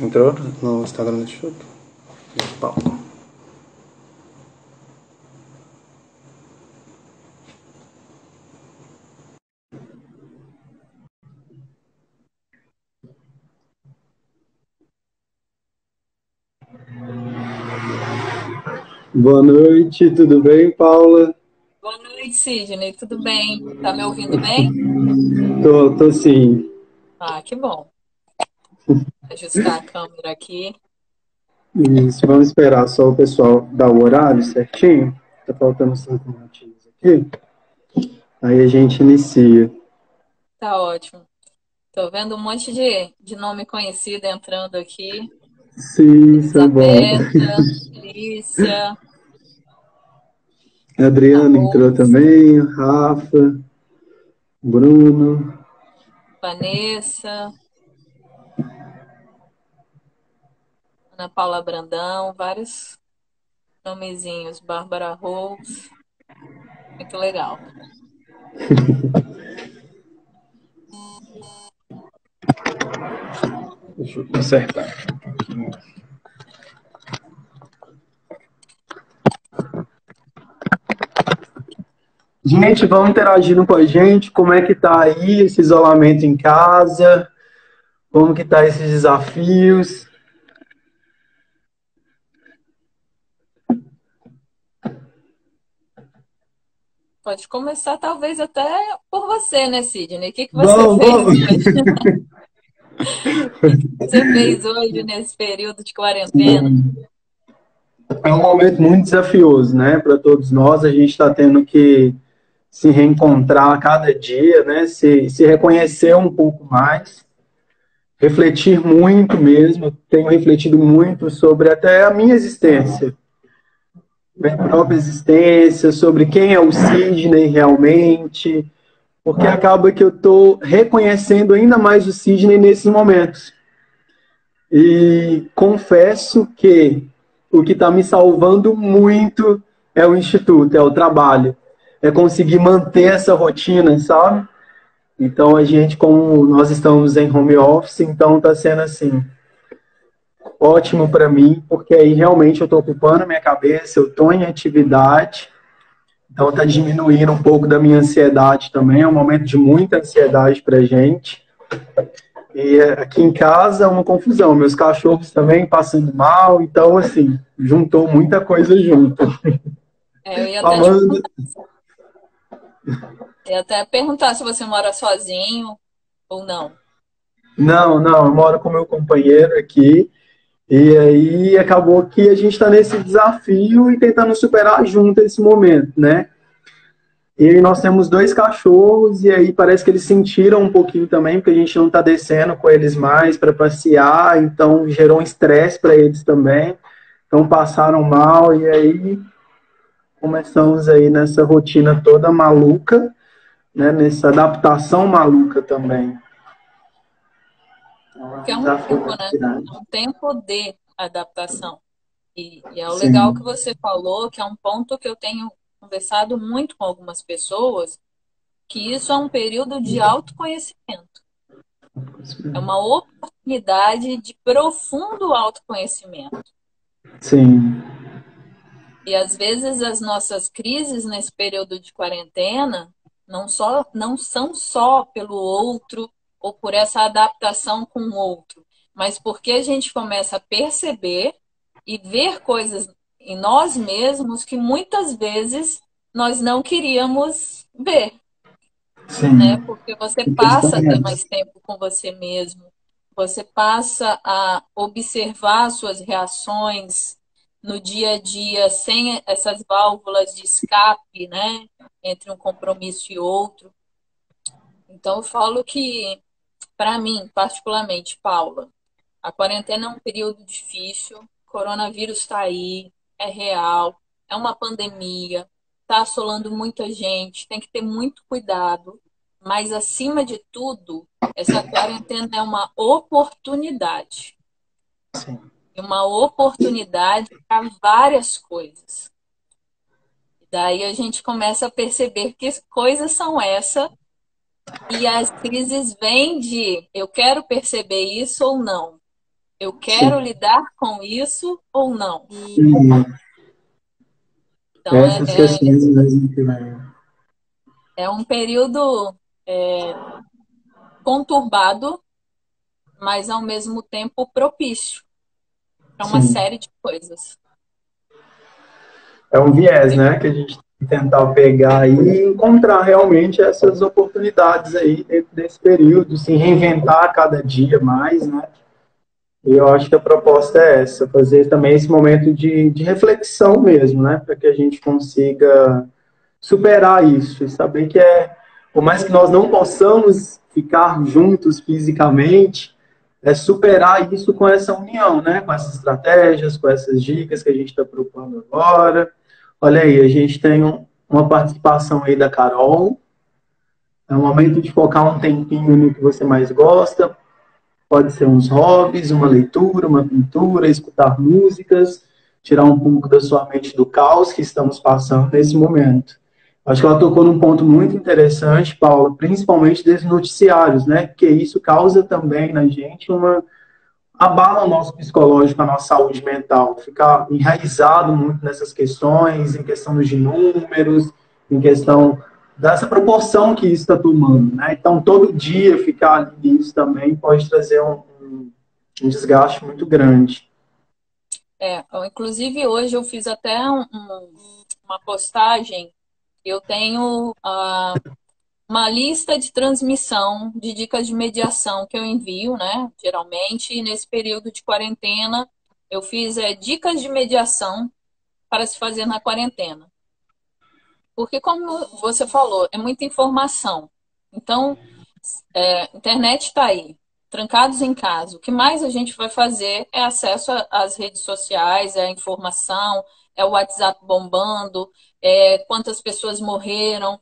Entrou no Instagram do Instituto? Paulo. Boa noite, tudo bem, Paula? Boa noite, Sidney. Tudo bem? Tá me ouvindo bem? Tô sim. Ah, que bom. Ajustar a câmera aqui. Isso, vamos esperar só o pessoal dar o horário certinho. Tá faltando 5 minutinhos aqui. Aí a gente inicia. Tá ótimo. Tô vendo um monte de nome conhecido entrando aqui. Sim, isso é bom. Elizabeth, Lícia, A a Adriana entrou Rose, também, Rafa, Bruno. Vanessa, Ana Paula Brandão, vários nomezinhos. Bárbara Rose. Muito legal. Deixa eu consertar. Gente, vão interagindo com a gente. Como é que tá aí esse isolamento em casa? Como que tá esses desafios? Pode começar, talvez, até por você, né, Sidney? O que que você Vamos, fez vamos. hoje? O que que você fez hoje nesse período de quarentena? Sim. É um momento muito desafioso, né, para todos nós. A gente está tendo que se reencontrar a cada dia, né, se reconhecer um pouco mais, refletir muito mesmo. Eu tenho refletido muito sobre até a minha existência, minha própria existência, sobre quem é o Sidney realmente, porque acaba que eu estou reconhecendo ainda mais o Sidney nesses momentos. E confesso que o que está me salvando muito é o instituto, é o trabalho, é conseguir manter essa rotina, sabe? Então a gente, como nós estamos em home office, então está sendo assim ótimo para mim, porque aí realmente eu estou ocupando a minha cabeça, eu estou em atividade, então está diminuindo um pouco da minha ansiedade também. É um momento de muita ansiedade para gente. E aqui em casa é uma confusão. Meus cachorros também passando mal, então, assim, juntou muita coisa junto. Eu ia até te Amanda, ia até perguntar se você mora sozinho ou não. não, eu moro com meu companheiro aqui, e aí acabou que a gente está nesse desafio e tentando superar junto esse momento, né? E aí nós temos dois cachorros, e aí parece que eles sentiram um pouquinho também, porque a gente não está descendo com eles mais para passear, então gerou um estresse para eles também. Então passaram mal, e aí começamos aí nessa rotina toda maluca, né? Nessa adaptação maluca também. É um Que é um desafio tempo, muito né? grande. É um tempo de adaptação. E é o legal que Sim. você falou, que é um ponto que eu tenho conversado muito com algumas pessoas, que isso é um período de autoconhecimento. É uma oportunidade de profundo autoconhecimento. Sim. E às vezes as nossas crises nesse período de quarentena não são só pelo outro ou por essa adaptação com o outro, mas porque a gente começa a perceber e ver coisas em nós mesmos que muitas vezes nós não queríamos ver, né? Sim. Porque você Que questão passa a é ter essa? mais tempo com você mesmo, você passa a observar suas reações no dia a dia sem essas válvulas de escape, né? Entre um compromisso e outro. Então, eu falo que, para mim, particularmente, Paula, a quarentena é um período difícil, o coronavírus está aí, é real, é uma pandemia, está assolando muita gente, tem que ter muito cuidado, mas acima de tudo, essa quarentena é uma oportunidade, Sim. e uma oportunidade para várias coisas. Daí a gente começa a perceber que coisas são essas e as crises vêm de eu quero perceber isso ou não. Eu quero sim. lidar com isso ou não? Sim. Então, Essas questões mesmo que vem. é um período conturbado, mas ao mesmo tempo propício para uma Sim. série de coisas. É um viés, né, que a gente tem que tentar pegar aí e encontrar realmente essas oportunidades aí dentro desse período, se reinventar a cada dia mais, né? E eu acho que a proposta é essa, fazer também esse momento de reflexão mesmo, né, para que a gente consiga superar isso e saber que por mais que nós não possamos ficar juntos fisicamente, é superar isso com essa união, né? Com essas estratégias, com essas dicas que a gente está propondo agora. Olha aí, a gente tem uma participação aí da Carol. É um momento de focar um tempinho no que você mais gosta. Pode ser uns hobbies, uma leitura, uma pintura, escutar músicas, tirar um pouco da sua mente do caos que estamos passando nesse momento. Acho que ela tocou num ponto muito interessante, Paula, principalmente desses noticiários, né? Porque isso causa também na gente abala o nosso psicológico, a nossa saúde mental, ficar enraizado muito nessas questões, em questão de números, em questão dessa proporção que isso está tomando, né? Então, todo dia ficar ali nisso também pode trazer um desgaste muito grande. Inclusive hoje eu fiz até uma postagem. Eu tenho uma lista de transmissão de dicas de mediação que eu envio, né? Geralmente, e nesse período de quarentena, eu fiz dicas de mediação para se fazer na quarentena. Porque, como você falou, é muita informação. Então, a internet está aí, trancados em casa. O que mais a gente vai fazer é acesso às redes sociais, é a informação, é o WhatsApp bombando, quantas pessoas morreram,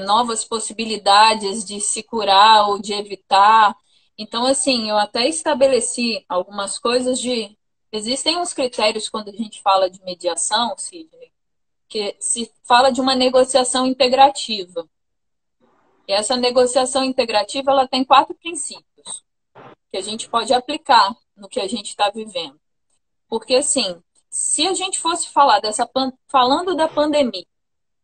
novas possibilidades de se curar ou de evitar. Então, assim, eu até estabeleci algumas coisas de. Existem uns critérios quando a gente fala de mediação, Sidney, que se fala de uma negociação integrativa. E essa negociação integrativa ela tem 4 princípios que a gente pode aplicar no que a gente está vivendo. Porque, assim, se a gente fosse falar falando da pandemia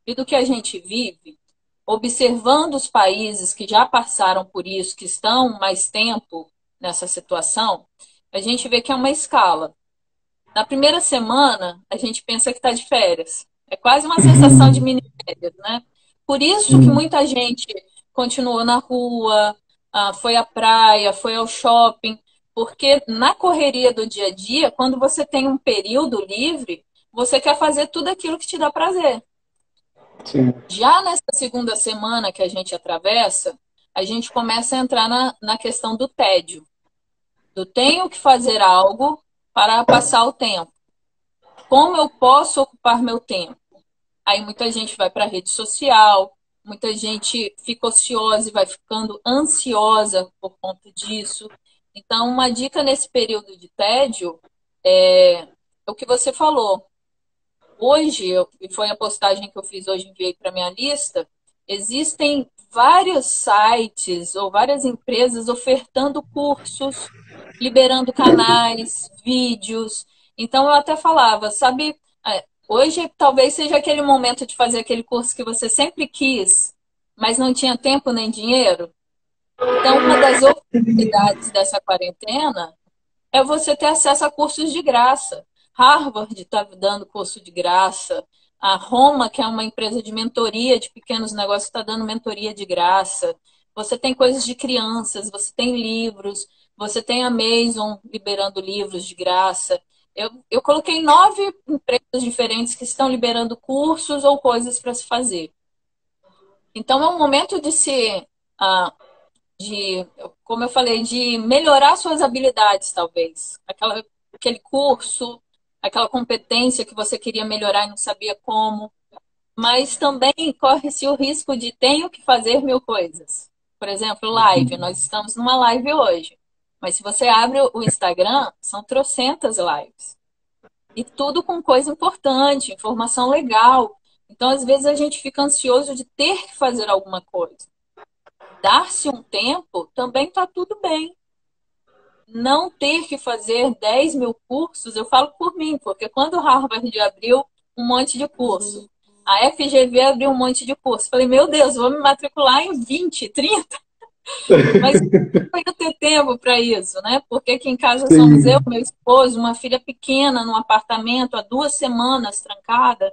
e do que a gente vive, observando os países que já passaram por isso, que estão mais tempo nessa situação, a gente vê que é uma escala. Na primeira semana, a gente pensa que está de férias. É quase uma sensação de mini férias, né? Por isso que Sim, muita gente continuou na rua, foi à praia, foi ao shopping, porque na correria do dia a dia, quando você tem um período livre, você quer fazer tudo aquilo que te dá prazer. sim. Já nessa segunda semana que a gente atravessa, a gente começa a entrar na questão do tédio, do tenho que fazer algo para passar o tempo. Como eu posso ocupar meu tempo? Aí muita gente vai para a rede social, muita gente fica ociosa e vai ficando ansiosa por conta disso. Então, uma dica nesse período de tédio é o que você falou. Hoje, e foi a postagem que eu fiz hoje, enviei para minha lista, existem vários sites ou várias empresas ofertando cursos, liberando canais, vídeos. Então, eu até falava, sabe, hoje talvez seja aquele momento de fazer aquele curso que você sempre quis, mas não tinha tempo nem dinheiro. Então, uma das oportunidades dessa quarentena é você ter acesso a cursos de graça. Harvard está dando curso de graça. A Roma, que é uma empresa de mentoria de pequenos negócios, está dando mentoria de graça. Você tem coisas de crianças, você tem livros, você tem a Amazon liberando livros de graça. Eu coloquei 9 empresas diferentes que estão liberando cursos ou coisas para se fazer. Então, é um momento de se ah, de, como eu falei, de melhorar suas habilidades, talvez. Aquele curso, aquela competência que você queria melhorar e não sabia como. Mas também corre-se o risco de tenho que fazer 1000 coisas. Por exemplo, live. Nós estamos numa live hoje. Mas se você abre o Instagram, são trocentas lives. E tudo com coisa importante, informação legal. Então, às vezes, a gente fica ansioso de ter que fazer alguma coisa. Dar-se um tempo também está tudo bem. não ter que fazer 10 mil cursos, eu falo por mim, porque quando o Harvard abriu um monte de curso, a FGV abriu um monte de curso, falei, meu Deus, vou me matricular em 20, 30, mas não ia ter tempo para isso, né? Porque aqui em casa somos eu, Sim, meu esposo, uma filha pequena num apartamento há 2 semanas trancada.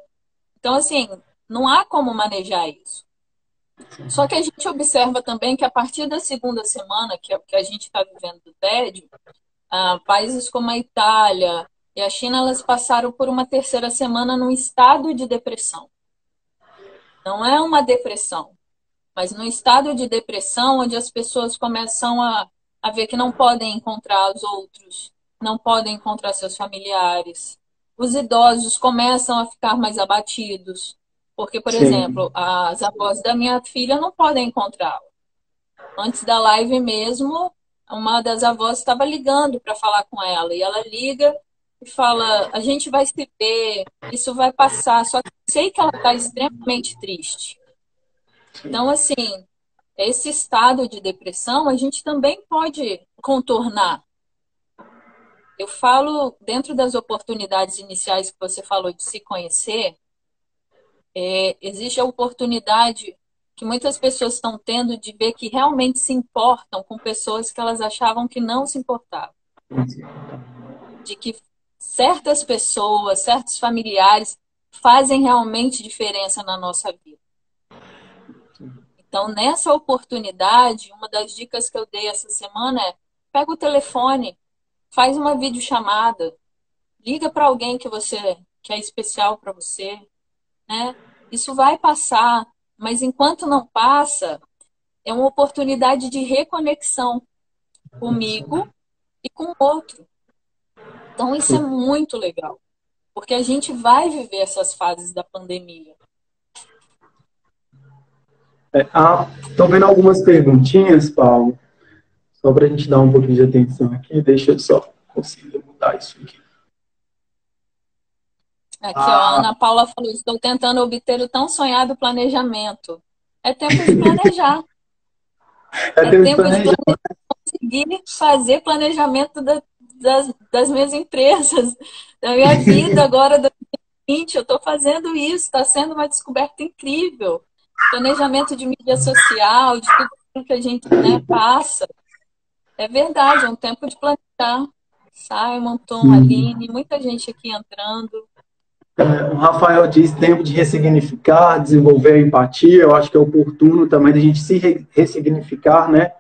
Então, assim, não há como manejar isso. Só que a gente observa também que a partir da segunda semana, que é o que a gente está vivendo do tédio, países como a Itália e a China, elas passaram por uma terceira semana num estado de depressão. Não é uma depressão, mas num estado de depressão onde as pessoas começam a ver que não podem encontrar os outros, não podem encontrar seus familiares. Os idosos começam a ficar mais abatidos, porque, por exemplo, sim, as avós da minha filha não podem encontrá-la. Antes da live mesmo, uma das avós estava ligando para falar com ela, e ela liga e fala: a gente vai se ver, isso vai passar. Só que eu sei que ela está extremamente triste. Então, assim, esse estado de depressão a gente também pode contornar. Eu falo, dentro das oportunidades iniciais que você falou de se conhecer, existe a oportunidade que muitas pessoas estão tendo de ver que realmente se importam com pessoas que elas achavam que não se importavam. De que certas pessoas, certos familiares fazem realmente diferença na nossa vida. Então, nessa oportunidade, uma das dicas que eu dei essa semana é: pega o telefone, faz uma videochamada, liga para alguém que é especial para você, né? Isso vai passar, mas enquanto não passa, é uma oportunidade de reconexão comigo e com o outro. Então, isso é muito legal, porque a gente vai viver essas fases da pandemia. Estou vendo algumas perguntinhas, Paulo, só para a gente dar um pouquinho de atenção aqui. Deixa eu só conseguir mudar isso aqui. Aqui, ó, a Ah, Ana Paula falou: estou tentando obter o tão sonhado planejamento. É tempo de planejar. é É tempo de tempo de planejar. conseguir fazer planejamento das minhas empresas, da minha vida agora, 2020. Eu estou fazendo isso, está sendo uma descoberta incrível. Planejamento de mídia social, de tudo aquilo que a gente, né, passa. É verdade, é um tempo de planejar. Simon, Tom, Sim. Aline, muita gente aqui entrando. O Rafael diz tempo de ressignificar, desenvolver a empatia. Eu acho que é oportuno também a gente se ressignificar, né?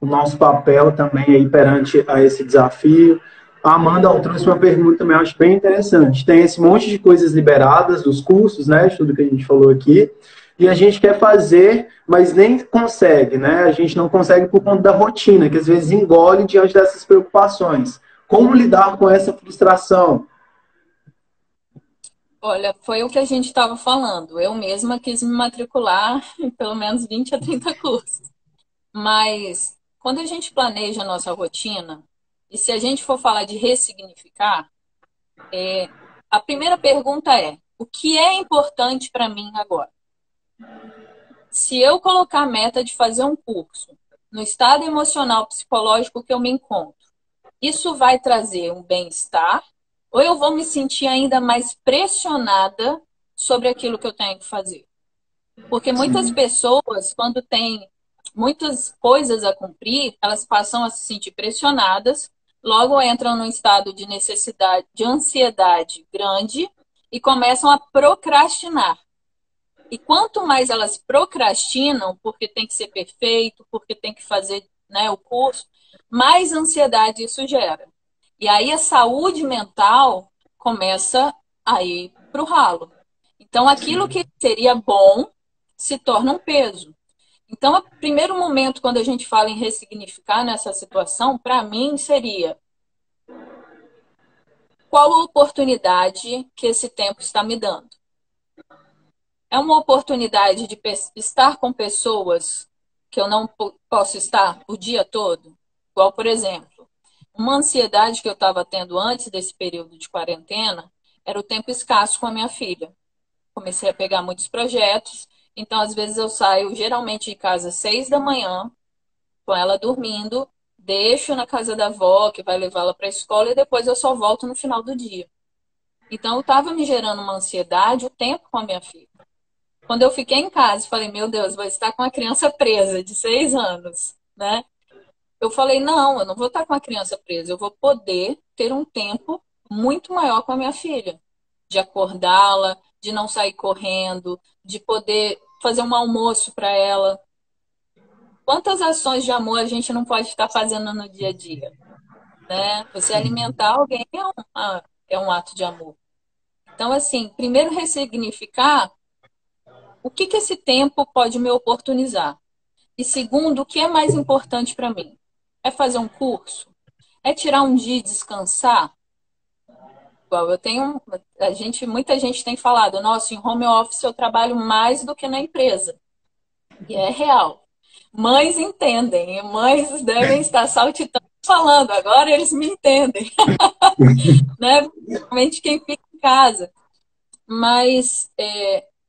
O nosso papel também aí perante a esse desafio. A Amanda trouxe uma pergunta também, eu acho bem interessante. Tem esse monte de coisas liberadas dos cursos, né? Tudo que a gente falou aqui. E a gente quer fazer, mas nem consegue, né? A gente não consegue por conta da rotina, que às vezes engole diante dessas preocupações. Como lidar com essa frustração? Olha, foi o que a gente estava falando. Eu mesma quis me matricular em pelo menos 20 a 30 cursos. Mas quando a gente planeja a nossa rotina, e se a gente for falar de ressignificar, a primeira pergunta é: o que é importante para mim agora? Se eu colocar a meta de fazer um curso no estado emocional psicológico que eu me encontro, isso vai trazer um bem-estar ou eu vou me sentir ainda mais pressionada sobre aquilo que eu tenho que fazer? Porque muitas Sim, pessoas, quando têm muitas coisas a cumprir, elas passam a se sentir pressionadas, logo entram num estado de necessidade, de ansiedade grande e começam a procrastinar. E quanto mais elas procrastinam, porque tem que ser perfeito, porque tem que fazer, né, o curso, mais ansiedade isso gera. E aí a saúde mental começa a ir para o ralo. Então, aquilo que seria bom se torna um peso. Então, o primeiro momento, quando a gente fala em ressignificar nessa situação, para mim, seria: qual a oportunidade que esse tempo está me dando? É uma oportunidade de estar com pessoas que eu não posso estar o dia todo? Igual, por exemplo, uma ansiedade que eu estava tendo antes desse período de quarentena era o tempo escasso com a minha filha. Comecei a pegar muitos projetos, então às vezes eu saio geralmente de casa às 6 da manhã, com ela dormindo, deixo na casa da avó, que vai levá-la para a escola, e depois eu só volto no final do dia. Então, eu estava me gerando uma ansiedade o tempo com a minha filha. Quando eu fiquei em casa, falei, meu Deus, vou estar com uma criança presa de 6 anos, né? Eu falei, não, eu não vou estar com a criança presa, eu vou poder ter um tempo muito maior com a minha filha, de acordá-la, de não sair correndo, de poder fazer um almoço para ela. Quantas ações de amor a gente não pode estar fazendo no dia a dia, né? Você alimentar alguém é um ato de amor. Então, assim, primeiro ressignificar o que que esse tempo pode me oportunizar. E segundo, o que é mais importante para mim? É fazer um curso? É tirar um dia e descansar? Igual eu tenho, muita gente tem falado, nossa, em home office eu trabalho mais do que na empresa. E é real. Mães entendem, e mães devem estar saltitando falando, agora eles me entendem, né? Principalmente quem fica em casa. Mas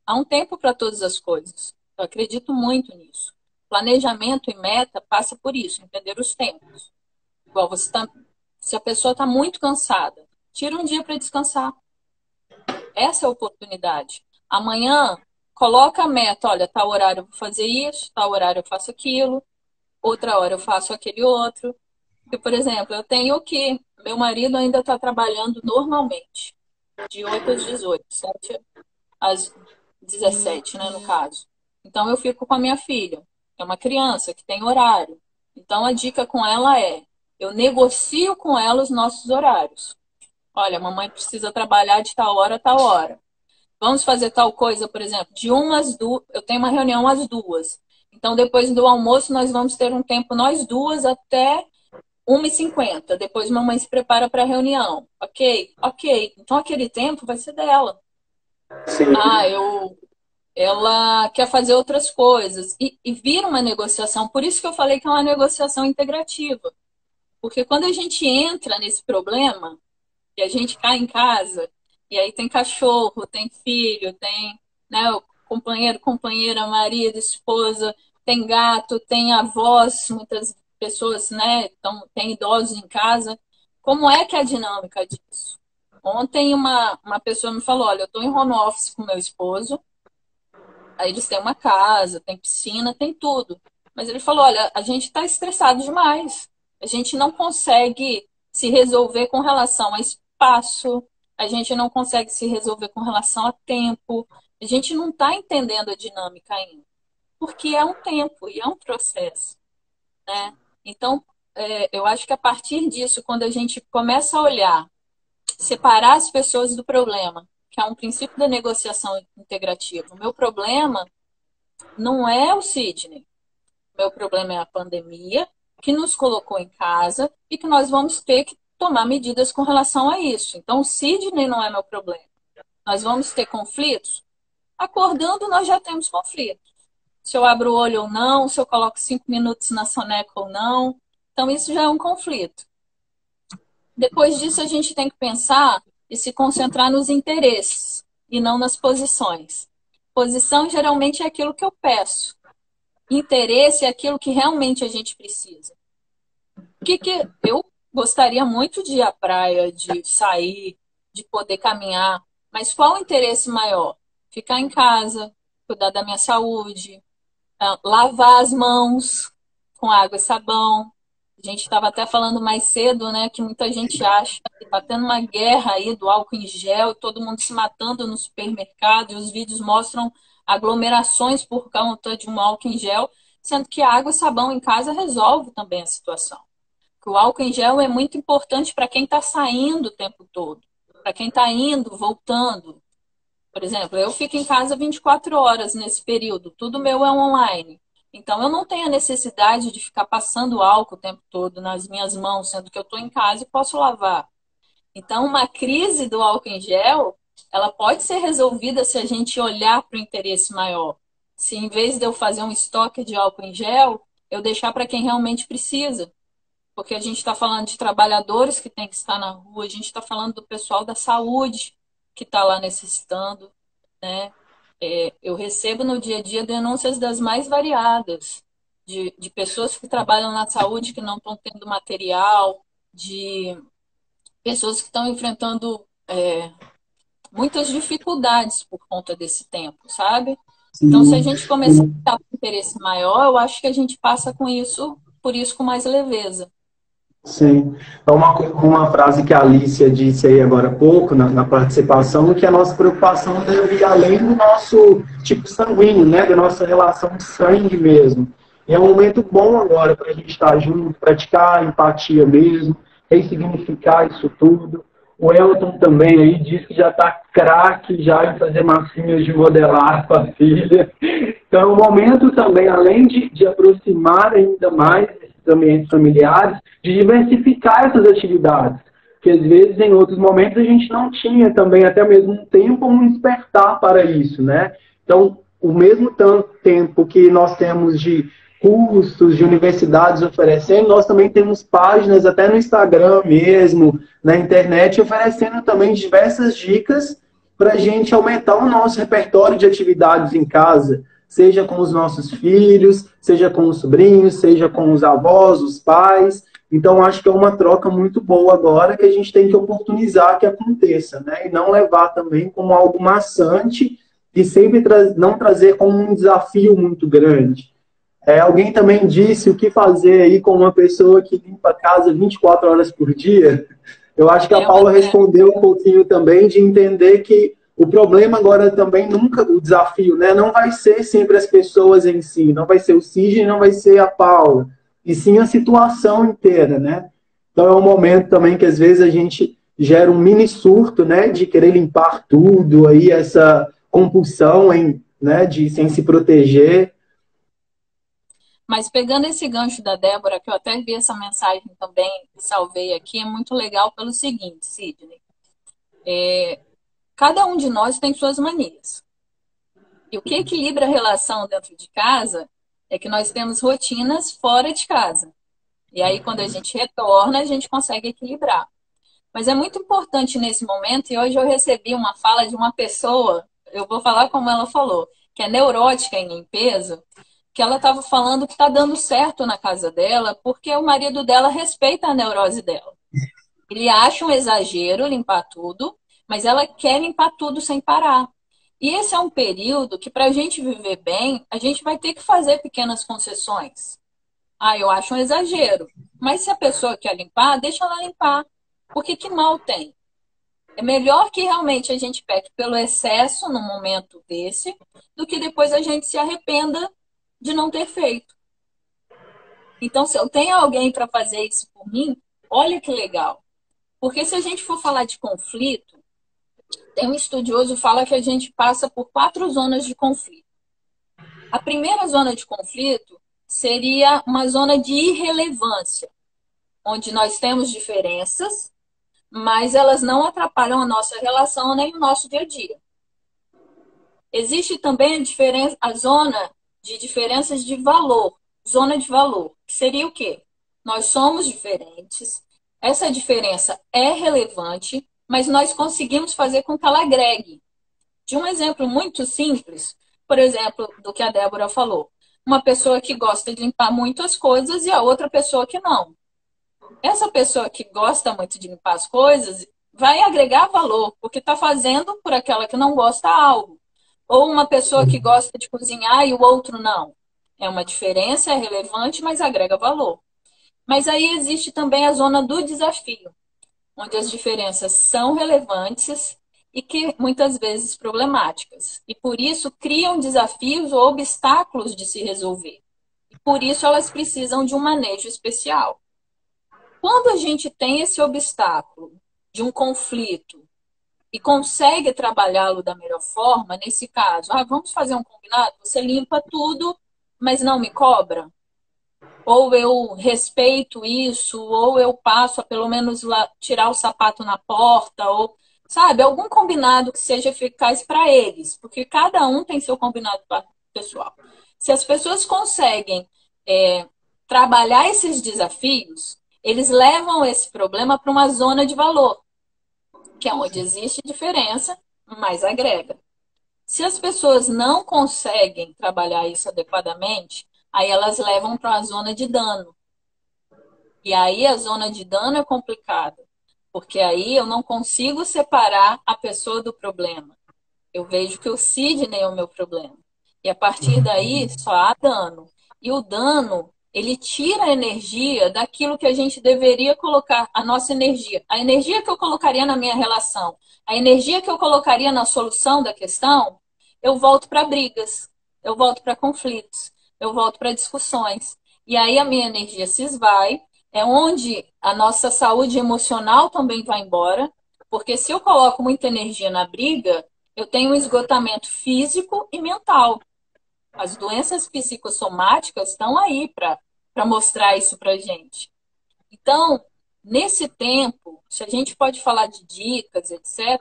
há um tempo para todas as coisas. Eu acredito muito nisso. Planejamento e meta passa por isso, entender os tempos. Igual você tá, se a pessoa está muito cansada, tira um dia para descansar. Essa é a oportunidade. Amanhã, coloca a meta, olha, tal horário eu vou fazer isso, tal horário eu faço aquilo, outra hora eu faço aquele outro. Porque, por exemplo, eu tenho que, meu marido ainda está trabalhando normalmente, de 8 às 18, 7 às 17, né, no caso. Então eu fico com a minha filha, que é uma criança, que tem horário. Então a dica com ela é, eu negocio com ela os nossos horários. Olha, a mamãe precisa trabalhar de tal hora a tal hora. Vamos fazer tal coisa, por exemplo, de 1 às 2, eu tenho uma reunião às 2. Então, depois do almoço, nós vamos ter um tempo, nós duas, até 1h50. Depois, mamãe se prepara para a reunião. Ok? Ok. Então, aquele tempo vai ser dela. Sim, Ah, ela quer fazer outras coisas. E vira uma negociação. Por isso que eu falei que é uma negociação integrativa. Porque quando a gente entra nesse problema, e a gente cai em casa, e aí tem cachorro, tem filho, tem, né, o companheiro, companheira, marido, esposa, tem gato, tem avós, muitas pessoas, né, então, tem idosos em casa. Como é que é a dinâmica disso? Ontem uma pessoa me falou, olha, eu estou em home office com meu esposo, aí eles têm uma casa, tem piscina, tem tudo. Mas ele falou, olha, a gente está estressado demais. A gente não consegue se resolver com relação a espaço, a gente não consegue se resolver com relação a tempo, a gente não está entendendo a dinâmica ainda. Porque é um tempo e é um processo, né? Então, eu acho que a partir disso, quando a gente começa a olhar, separar as pessoas do problema, que é um princípio da negociação integrativa. O meu problema não é o Sidney. Meu problema é a pandemia, que nos colocou em casa e que nós vamos ter que tomar medidas com relação a isso. Então, o Sidney não é meu problema. Nós vamos ter conflitos? Acordando, nós já temos conflitos. Se eu abro o olho ou não, se eu coloco 5 minutos na soneca ou não. Então, isso já é um conflito. Depois disso, a gente tem que pensar e se concentrar nos interesses e não nas posições. Posição geralmente é aquilo que eu peço. Interesse é aquilo que realmente a gente precisa. O que que eu gostaria muito de ir à praia, de sair, de poder caminhar, mas qual o interesse maior? Ficar em casa, cuidar da minha saúde, lavar as mãos com água e sabão. A gente estava até falando mais cedo, né, que muita gente acha que está tendo uma guerra aí do álcool em gel, todo mundo se matando no supermercado, e os vídeos mostram aglomerações por conta de um álcool em gel, sendo que a água e sabão em casa resolve também a situação. Que o álcool em gel é muito importante para quem está saindo o tempo todo, para quem está indo, voltando. Por exemplo, eu fico em casa 24 horas nesse período, tudo meu é online. Então, eu não tenho a necessidade de ficar passando álcool o tempo todo nas minhas mãos, sendo que eu estou em casa e posso lavar. Então, uma crise do álcool em gel, ela pode ser resolvida se a gente olhar para o interesse maior. Se em vez de eu fazer um estoque de álcool em gel, eu deixar para quem realmente precisa. Porque a gente está falando de trabalhadores que têm que estar na rua, a gente está falando do pessoal da saúde que está lá necessitando, né? Eu recebo no dia a dia denúncias das mais variadas. de pessoas que trabalham na saúde que não estão tendo material, de pessoas que estão enfrentando muitas dificuldades por conta desse tempo, sabe? Então, se a Sim. gente começar a ter um interesse maior, eu acho que a gente passa com isso, por isso com mais leveza. Sim. É uma frase que a Alicia disse aí agora há pouco, na participação, que a nossa preocupação deve ir além do nosso tipo sanguíneo, né? Da nossa relação de sangue mesmo. E é um momento bom agora para a gente estar junto, praticar a empatia mesmo, ressignificar isso tudo. O Elton também aí diz que já está craque já em fazer massinhas de modelar com a filha. Então é um momento também, além de aproximar ainda mais esses ambientes familiares, de diversificar essas atividades. Que às vezes, em outros momentos, a gente não tinha também até mesmo um tempo ou um despertar para isso, né? Então, o mesmo tanto tempo que nós temos de cursos, de universidades oferecendo, nós também temos páginas, até no Instagram mesmo, na internet, oferecendo também diversas dicas para a gente aumentar o nosso repertório de atividades em casa, seja com os nossos filhos, seja com os sobrinhos, seja com os avós, os pais. Então, acho que é uma troca muito boa agora que a gente tem que oportunizar que aconteça, né? E não levar também como algo maçante e sempre não trazer como um desafio muito grande. Alguém também disse o que fazer aí com uma pessoa que limpa a casa 24 horas por dia. Eu acho que a É uma Paula respondeu um pouquinho também de entender que o problema agora também nunca, o desafio, né? Não vai ser sempre as pessoas em si, não vai ser o Sidney, não vai ser a Paula, e sim a situação inteira, né? Então é um momento também que às vezes a gente gera um mini surto, né? De querer limpar tudo, aí essa compulsão em, né? De sem se proteger. Mas pegando esse gancho da Débora, que eu até vi essa mensagem também, salvei aqui, é muito legal pelo seguinte, Sidney. Cada um de nós tem suas manias. E o que equilibra a relação dentro de casa é que nós temos rotinas fora de casa. E aí, quando a gente retorna, a gente consegue equilibrar. Mas é muito importante nesse momento, e hoje eu recebi uma fala de uma pessoa, eu vou falar como ela falou, que é neurótica em limpeza, que ela estava falando que está dando certo na casa dela, porque o marido dela respeita a neurose dela. Ele acha um exagero limpar tudo, mas ela quer limpar tudo sem parar. E esse é um período que, para a gente viver bem, a gente vai ter que fazer pequenas concessões. Ah, eu acho um exagero. Mas se a pessoa quer limpar, deixa ela limpar. Porque que mal tem? É melhor que realmente a gente peque pelo excesso num momento desse, do que depois a gente se arrependa de não ter feito. Então, se eu tenho alguém para fazer isso por mim, olha que legal. Porque se a gente for falar de conflito, tem um estudioso que fala que a gente passa por 4 zonas de conflito. A primeira zona de conflito seria uma zona de irrelevância, onde nós temos diferenças, mas elas não atrapalham a nossa relação nem o nosso dia a dia. Existe também a zona de diferenças de valor, zona de valor, que seria o quê? Nós somos diferentes, essa diferença é relevante, mas nós conseguimos fazer com que ela agregue. De um exemplo muito simples, por exemplo, do que a Débora falou. Uma pessoa que gosta de limpar muitas coisas e a outra pessoa que não. Essa pessoa que gosta muito de limpar as coisas vai agregar valor, porque está fazendo por aquela que não gosta algo. Ou uma pessoa que gosta de cozinhar e o outro não. É uma diferença, é relevante, mas agrega valor. Mas aí existe também a zona do desafio, onde as diferenças são relevantes e que muitas vezes problemáticas. E por isso criam desafios ou obstáculos de se resolver. E por isso elas precisam de um manejo especial. Quando a gente tem esse obstáculo de um conflito e consegue trabalhá-lo da melhor forma, nesse caso, vamos fazer um combinado, você limpa tudo, mas não me cobra? Ou eu respeito isso, ou eu passo a pelo menos lá, tirar o sapato na porta, ou, sabe, algum combinado que seja eficaz para eles, porque cada um tem seu combinado pessoal. Se as pessoas conseguem trabalhar esses desafios, eles levam esse problema para uma zona de valor, que é onde existe diferença, mas agrega. Se as pessoas não conseguem trabalhar isso adequadamente, Aí elas levam para a zona de dano. E aí a zona de dano é complicada, porque aí eu não consigo separar a pessoa do problema. Eu vejo que o Sidney é o meu problema. E a partir daí só há dano. E o dano, ele tira a energia daquilo que a gente deveria colocar, a nossa energia. A energia que eu colocaria na minha relação, a energia que eu colocaria na solução da questão, eu volto para brigas, eu volto para conflitos, eu volto para discussões. E aí a minha energia se esvai, é onde a nossa saúde emocional também vai embora, porque se eu coloco muita energia na briga, eu tenho um esgotamento físico e mental. As doenças psicossomáticas estão aí para mostrar isso para gente. Então, nesse tempo, se a gente pode falar de dicas, etc.,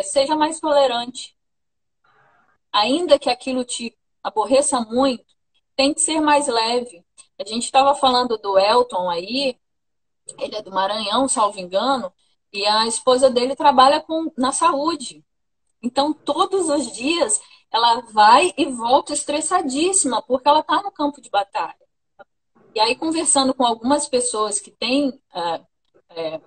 seja mais tolerante. Ainda que aquilo te aborreça muito, tem que ser mais leve. A gente estava falando do Elton aí, ele é do Maranhão, salvo engano, e a esposa dele trabalha na saúde. Então, todos os dias, ela vai e volta estressadíssima, porque ela está no campo de batalha. E aí, conversando com algumas pessoas que têm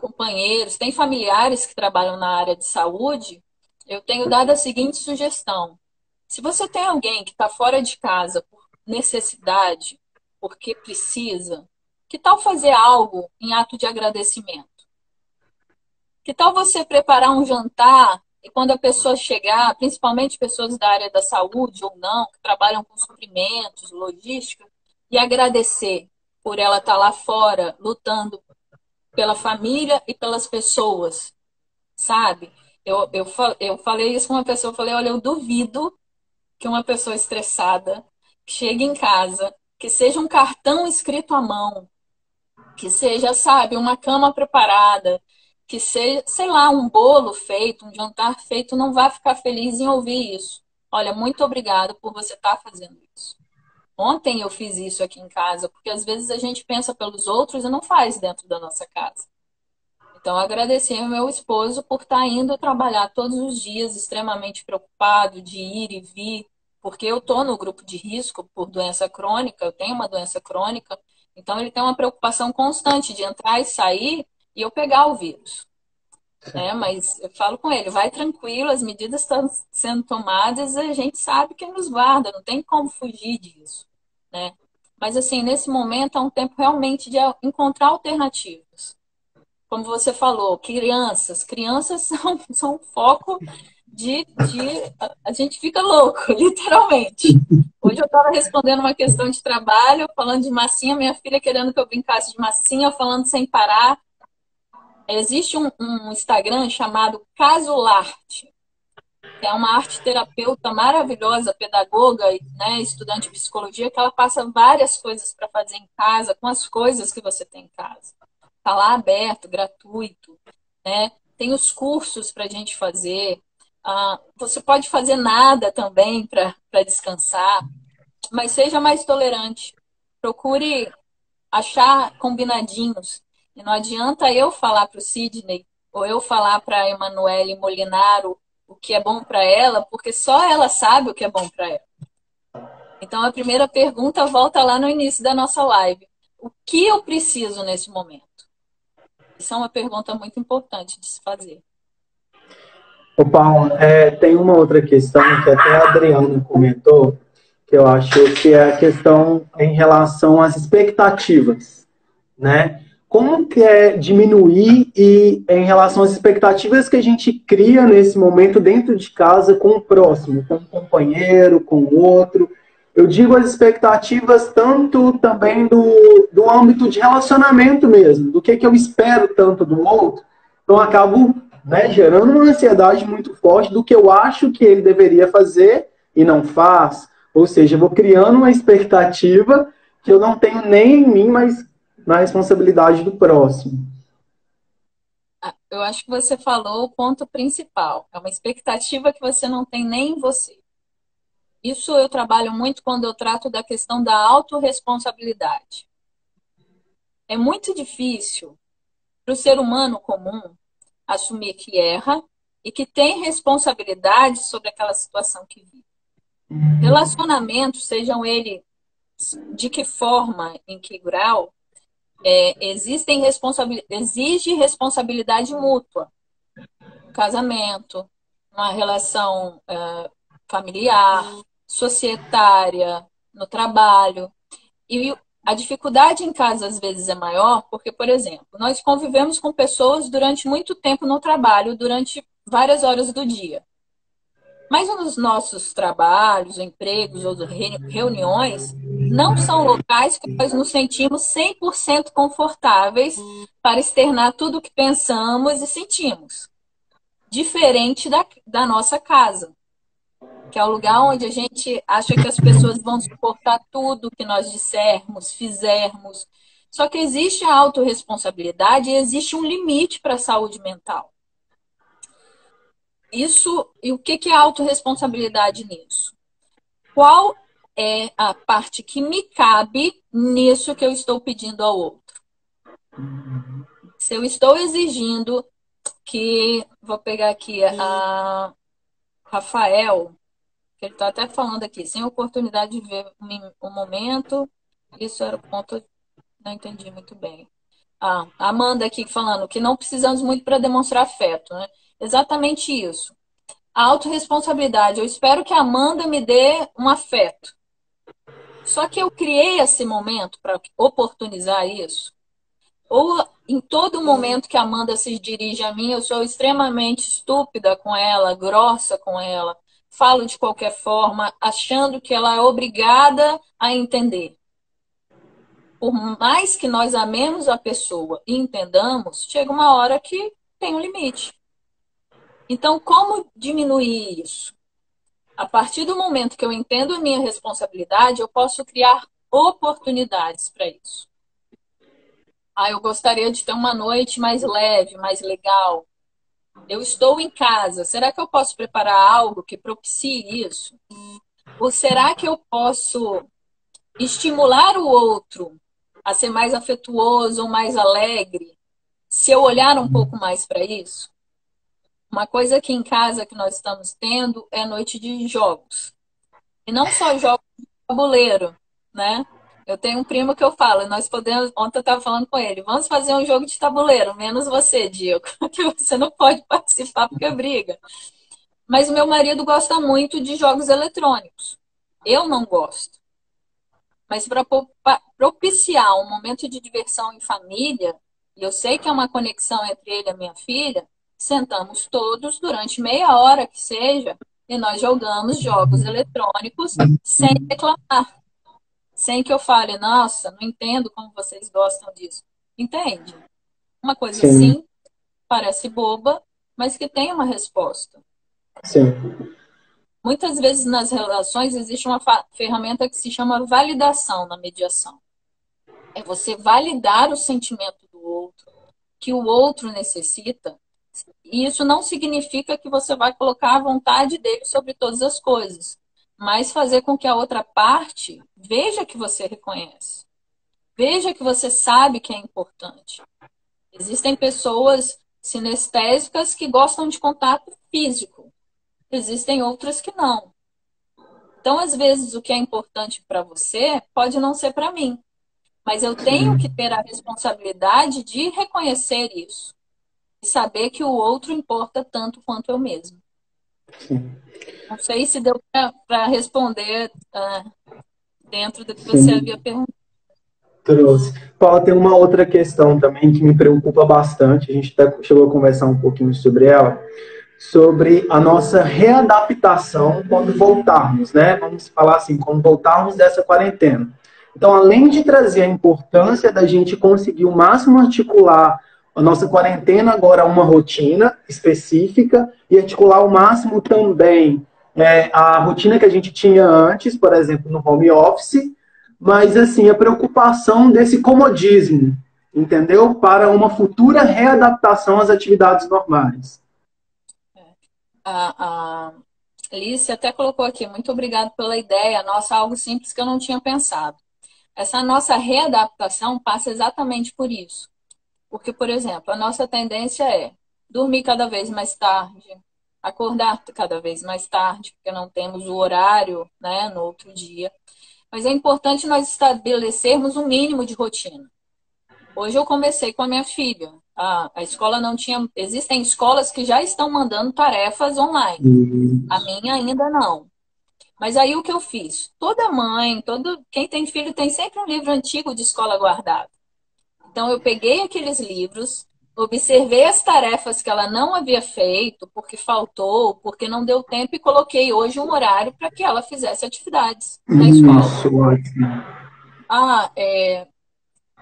companheiros, têm familiares que trabalham na área de saúde, eu tenho dado a seguinte sugestão. Se você tem alguém que está fora de casa por necessidade, porque precisa, que tal fazer algo em ato de agradecimento? Que tal você preparar um jantar e quando a pessoa chegar, principalmente pessoas da área da saúde ou não, que trabalham com suprimentos, logística, e agradecer por ela estar lá fora lutando pela família e pelas pessoas, sabe? Eu falei isso com uma pessoa, eu falei, olha, eu duvido que uma pessoa estressada chegue em casa, que seja um cartão escrito à mão, que seja, sabe, uma cama preparada, que seja, sei lá, um bolo feito, um jantar feito, não vai ficar feliz em ouvir isso. Olha, muito obrigada por você estar fazendo isso. Ontem eu fiz isso aqui em casa, porque às vezes a gente pensa pelos outros e não faz dentro da nossa casa. Então, agradecer ao meu esposo por estar indo trabalhar todos os dias, extremamente preocupado de ir e vir, porque eu estou no grupo de risco por doença crônica, eu tenho uma doença crônica, então ele tem uma preocupação constante de entrar e sair e eu pegar o vírus. Mas eu falo com ele, vai tranquilo, as medidas estão sendo tomadas, a gente sabe que nos guarda, não tem como fugir disso, né? Mas assim, nesse momento é um tempo realmente de encontrar alternativas. Como você falou, crianças são foco de. A gente fica louco, literalmente. Hoje eu estava respondendo uma questão de trabalho, falando de massinha, minha filha querendo que eu brincasse de massinha, falando sem parar. Existe um Instagram chamado Casularte, que é uma arte terapeuta maravilhosa, pedagoga, né, estudante de psicologia, que ela passa várias coisas para fazer em casa, com as coisas que você tem em casa. Está lá aberto, gratuito, né? Tem os cursos para a gente fazer. Você pode fazer nada também para descansar, mas seja mais tolerante. Procure achar combinadinhos. E não adianta eu falar para o Sidney ou eu falar para a Emanuele Molinaro o que é bom para ela, porque só ela sabe o que é bom para ela. Então, a primeira pergunta volta lá no início da nossa live. O que eu preciso nesse momento? Isso é uma pergunta muito importante de se fazer. Ô, Paulo, tem uma outra questão que até a Adriana comentou, que eu acho que é a questão em relação às expectativas, né? Como que é diminuir em relação às expectativas que a gente cria nesse momento dentro de casa com o próximo, com o companheiro, com o outro? Eu digo as expectativas tanto também do âmbito de relacionamento mesmo, do que eu espero tanto do outro. Então, eu acabo, né, gerando uma ansiedade muito forte do que eu acho que ele deveria fazer e não faz. Ou seja, eu vou criando uma expectativa que eu não tenho nem em mim, mas na responsabilidade do próximo. Eu acho que você falou o ponto principal. É uma expectativa que você não tem nem em você. Isso eu trabalho muito quando eu trato da questão da autorresponsabilidade. É muito difícil para o ser humano comum assumir que erra e que tem responsabilidade sobre aquela situação que vive. Relacionamentos, de que forma, em que grau, exige responsabilidade mútua. Um casamento, uma relação familiar, societária, no trabalho. E a dificuldade em casa, às vezes, é maior porque, por exemplo, nós convivemos com pessoas durante muito tempo no trabalho, durante várias horas do dia. Mas nos nossos trabalhos, empregos ou reuniões, não são locais que nós nos sentimos 100% confortáveis para externar tudo o que pensamos e sentimos. Diferente da nossa casa, que é o lugar onde a gente acha que as pessoas vão suportar tudo que nós dissermos, fizermos. Só que existe a autorresponsabilidade e existe um limite para a saúde mental. Isso, e o que é autorresponsabilidade nisso? Qual é a parte que me cabe nisso que eu estou pedindo ao outro? Se eu estou exigindo que, vou pegar aqui a Rafael, que ele está até falando aqui, sem oportunidade de ver o momento, isso era o ponto, não entendi muito bem. A Amanda aqui falando que não precisamos muito para demonstrar afeto, né? Exatamente isso. A autorresponsabilidade. Eu espero que a Amanda me dê um afeto. Só que eu criei esse momento para oportunizar isso. Ou em todo momento que a Amanda se dirige a mim, eu sou extremamente estúpida com ela, grossa com ela, falo de qualquer forma, achando que ela é obrigada a entender. Por mais que nós amemos a pessoa e entendamos, chega uma hora que tem um limite. Então, como diminuir isso? A partir do momento que eu entendo a minha responsabilidade, eu posso criar oportunidades para isso. Eu gostaria de ter uma noite mais leve, mais legal. Eu estou em casa. Será que eu posso preparar algo que propicie isso? Ou será que eu posso estimular o outro a ser mais afetuoso ou mais alegre se eu olhar um pouco mais para isso? Uma coisa aqui em casa que nós estamos tendo é noite de jogos. E não só jogos de tabuleiro, né? Eu tenho um primo que eu falo, nós podemos. Ontem eu estava falando com ele, vamos fazer um jogo de tabuleiro, menos você, Diego, que você não pode participar porque é briga. Mas o meu marido gosta muito de jogos eletrônicos. Eu não gosto. Mas para propiciar um momento de diversão em família, e eu sei que é uma conexão entre ele e a minha filha, sentamos todos durante meia hora que seja, e nós jogamos jogos eletrônicos sem reclamar. Sem que eu fale, nossa, não entendo como vocês gostam disso. Entende? Uma coisa Sim, assim, parece boba, mas que tem uma resposta. sim, Muitas vezes nas relações existe uma ferramenta que se chama validação na mediação. É você validar o sentimento do outro, que o outro necessita. E isso não significa que você vai colocar a vontade dele sobre todas as coisas, mas fazer com que a outra parte veja que você reconhece. Veja que você sabe que é importante. Existem pessoas sinestésicas que gostam de contato físico. Existem outras que não. Então, às vezes, o que é importante para você pode não ser para mim. Mas eu tenho que ter a responsabilidade de reconhecer isso. E saber que o outro importa tanto quanto eu mesmo. sim, Não sei se deu para responder dentro do que você sim. havia perguntado. Trouxe. Paula, tem uma outra questão também que me preocupa bastante. A gente até chegou a conversar um pouquinho sobre ela, sobre a nossa readaptação quando voltarmos, né? Vamos falar assim, quando voltarmos dessa quarentena. Então, além de trazer a importância da gente conseguir o máximo articular a nossa quarentena agora a uma rotina específica e articular ao máximo também a rotina que a gente tinha antes, por exemplo, no home office, mas assim, a preocupação desse comodismo, entendeu? Para uma futura readaptação às atividades normais. A Alice até colocou aqui, muito obrigado pela ideia. Nossa, algo simples que eu não tinha pensado. Essa nossa readaptação passa exatamente por isso. Porque, por exemplo, a nossa tendência é dormir cada vez mais tarde, acordar cada vez mais tarde, porque não temos o horário, né, no outro dia. Mas é importante nós estabelecermos um mínimo de rotina. Hoje eu conversei com a minha filha. A escola não tinha... Existem escolas que já estão mandando tarefas online. A minha ainda não. Mas aí o que eu fiz? Toda mãe, quem tem filho tem sempre um livro antigo de escola guardado. Então eu peguei aqueles livros, observei as tarefas que ela não havia feito, porque faltou, porque não deu tempo, e coloquei hoje um horário para que ela fizesse atividades na escola. Isso, ótimo.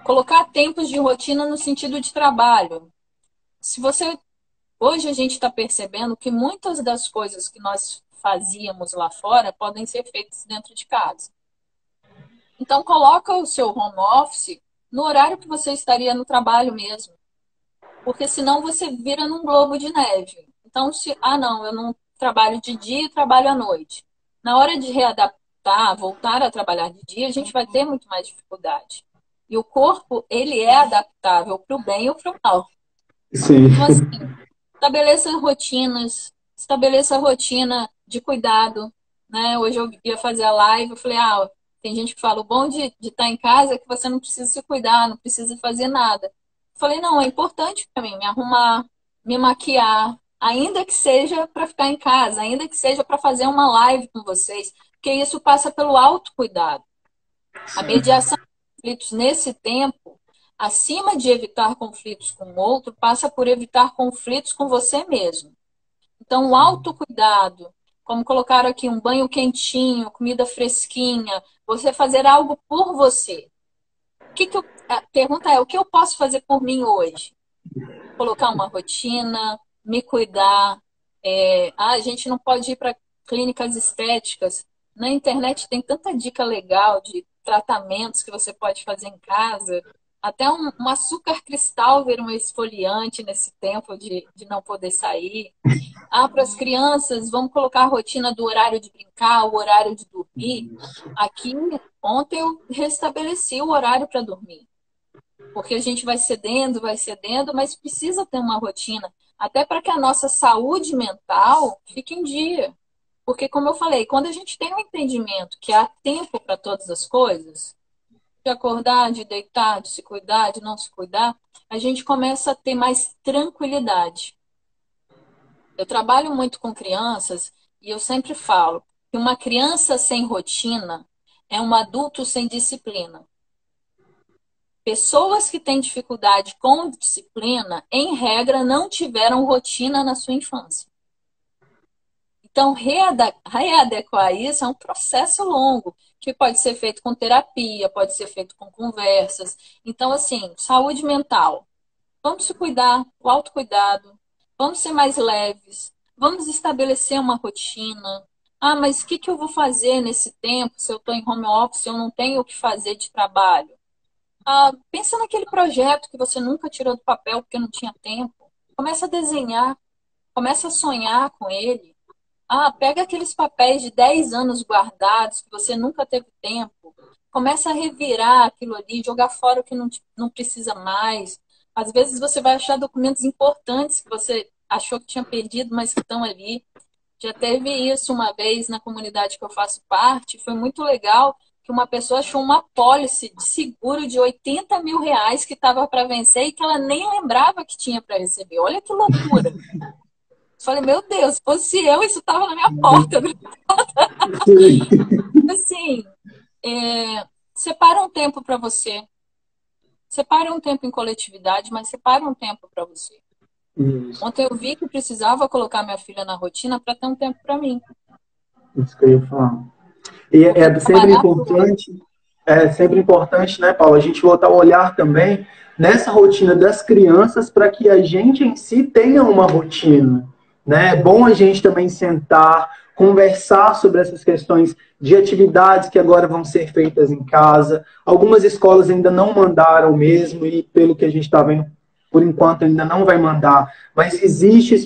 Colocar tempos de rotina no sentido de trabalho. Hoje a gente está percebendo que muitas das coisas que nós fazíamos lá fora podem ser feitas dentro de casa. Então coloca o seu home office no horário que você estaria no trabalho mesmo. Porque senão você vira num globo de neve. Então, não, eu não trabalho de dia e trabalho à noite. Na hora de readaptar, voltar a trabalhar de dia, a gente vai ter muito mais dificuldade. E o corpo, ele é adaptável para o bem ou para o mal. Sim. Então, assim, estabeleça rotina de cuidado, né? Hoje eu ia fazer a live, eu falei, tem gente que fala, o bom de estar em casa é que você não precisa se cuidar, não precisa fazer nada. Eu falei, não, é importante para mim me arrumar, me maquiar, ainda que seja para ficar em casa, ainda que seja para fazer uma live com vocês, porque isso passa pelo autocuidado. A mediação de conflitos nesse tempo, acima de evitar conflitos com o outro, passa por evitar conflitos com você mesmo. Então, o autocuidado, como colocaram aqui, um banho quentinho, comida fresquinha, você fazer algo por você. A pergunta é, o que eu posso fazer por mim hoje? Colocar uma rotina, me cuidar. A gente não pode ir para clínicas estéticas. Na internet tem tanta dica legal de tratamentos que você pode fazer em casa. Até um açúcar cristal ver um esfoliante nesse tempo de não poder sair. Para as crianças, vamos colocar a rotina do horário de brincar, o horário de dormir. Aqui, ontem eu restabeleci o horário para dormir. Porque a gente vai cedendo, mas precisa ter uma rotina. Até para que a nossa saúde mental fique em dia. Porque, como eu falei, quando a gente tem um entendimento que há tempo para todas as coisas, de acordar, de deitar, de se cuidar, de não se cuidar, a gente começa a ter mais tranquilidade. Eu trabalho muito com crianças e eu sempre falo que uma criança sem rotina é um adulto sem disciplina. Pessoas que têm dificuldade com disciplina, em regra, não tiveram rotina na sua infância. Então, readequar isso é um processo longo, que pode ser feito com terapia, pode ser feito com conversas. Então, assim, saúde mental. Vamos se cuidar, o autocuidado. Vamos ser mais leves. Vamos estabelecer uma rotina. Mas o que eu vou fazer nesse tempo? Se eu estou em home office, eu não tenho o que fazer de trabalho. Pensa naquele projeto que você nunca tirou do papel porque não tinha tempo. Começa a desenhar. Começa a sonhar com ele. Pega aqueles papéis de 10 anos guardados que você nunca teve tempo. Começa a revirar aquilo ali, jogar fora o que não precisa mais. Às vezes você vai achar documentos importantes que você achou que tinha perdido, mas que estão ali. Já teve isso uma vez na comunidade que eu faço parte. Foi muito legal que uma pessoa achou uma apólice de seguro de R$ 80 mil que estava para vencer e que ela nem lembrava que tinha para receber. Olha que loucura. Falei, meu Deus, se fosse eu, isso estava na minha porta. Assim, separa um tempo para você. Separa um tempo em coletividade, mas separa um tempo para você. Isso. Ontem eu vi que precisava colocar minha filha na rotina para ter um tempo para mim. Isso que eu ia falar. E sempre importante, né, Paulo, a gente voltar a olhar também nessa rotina das crianças para que a gente em si tenha uma rotina. Né? É bom a gente também sentar, conversar sobre essas questões de atividades que agora vão ser feitas em casa. Algumas escolas ainda não mandaram mesmo, e pelo que a gente está vendo, por enquanto ainda não vai mandar. Mas existem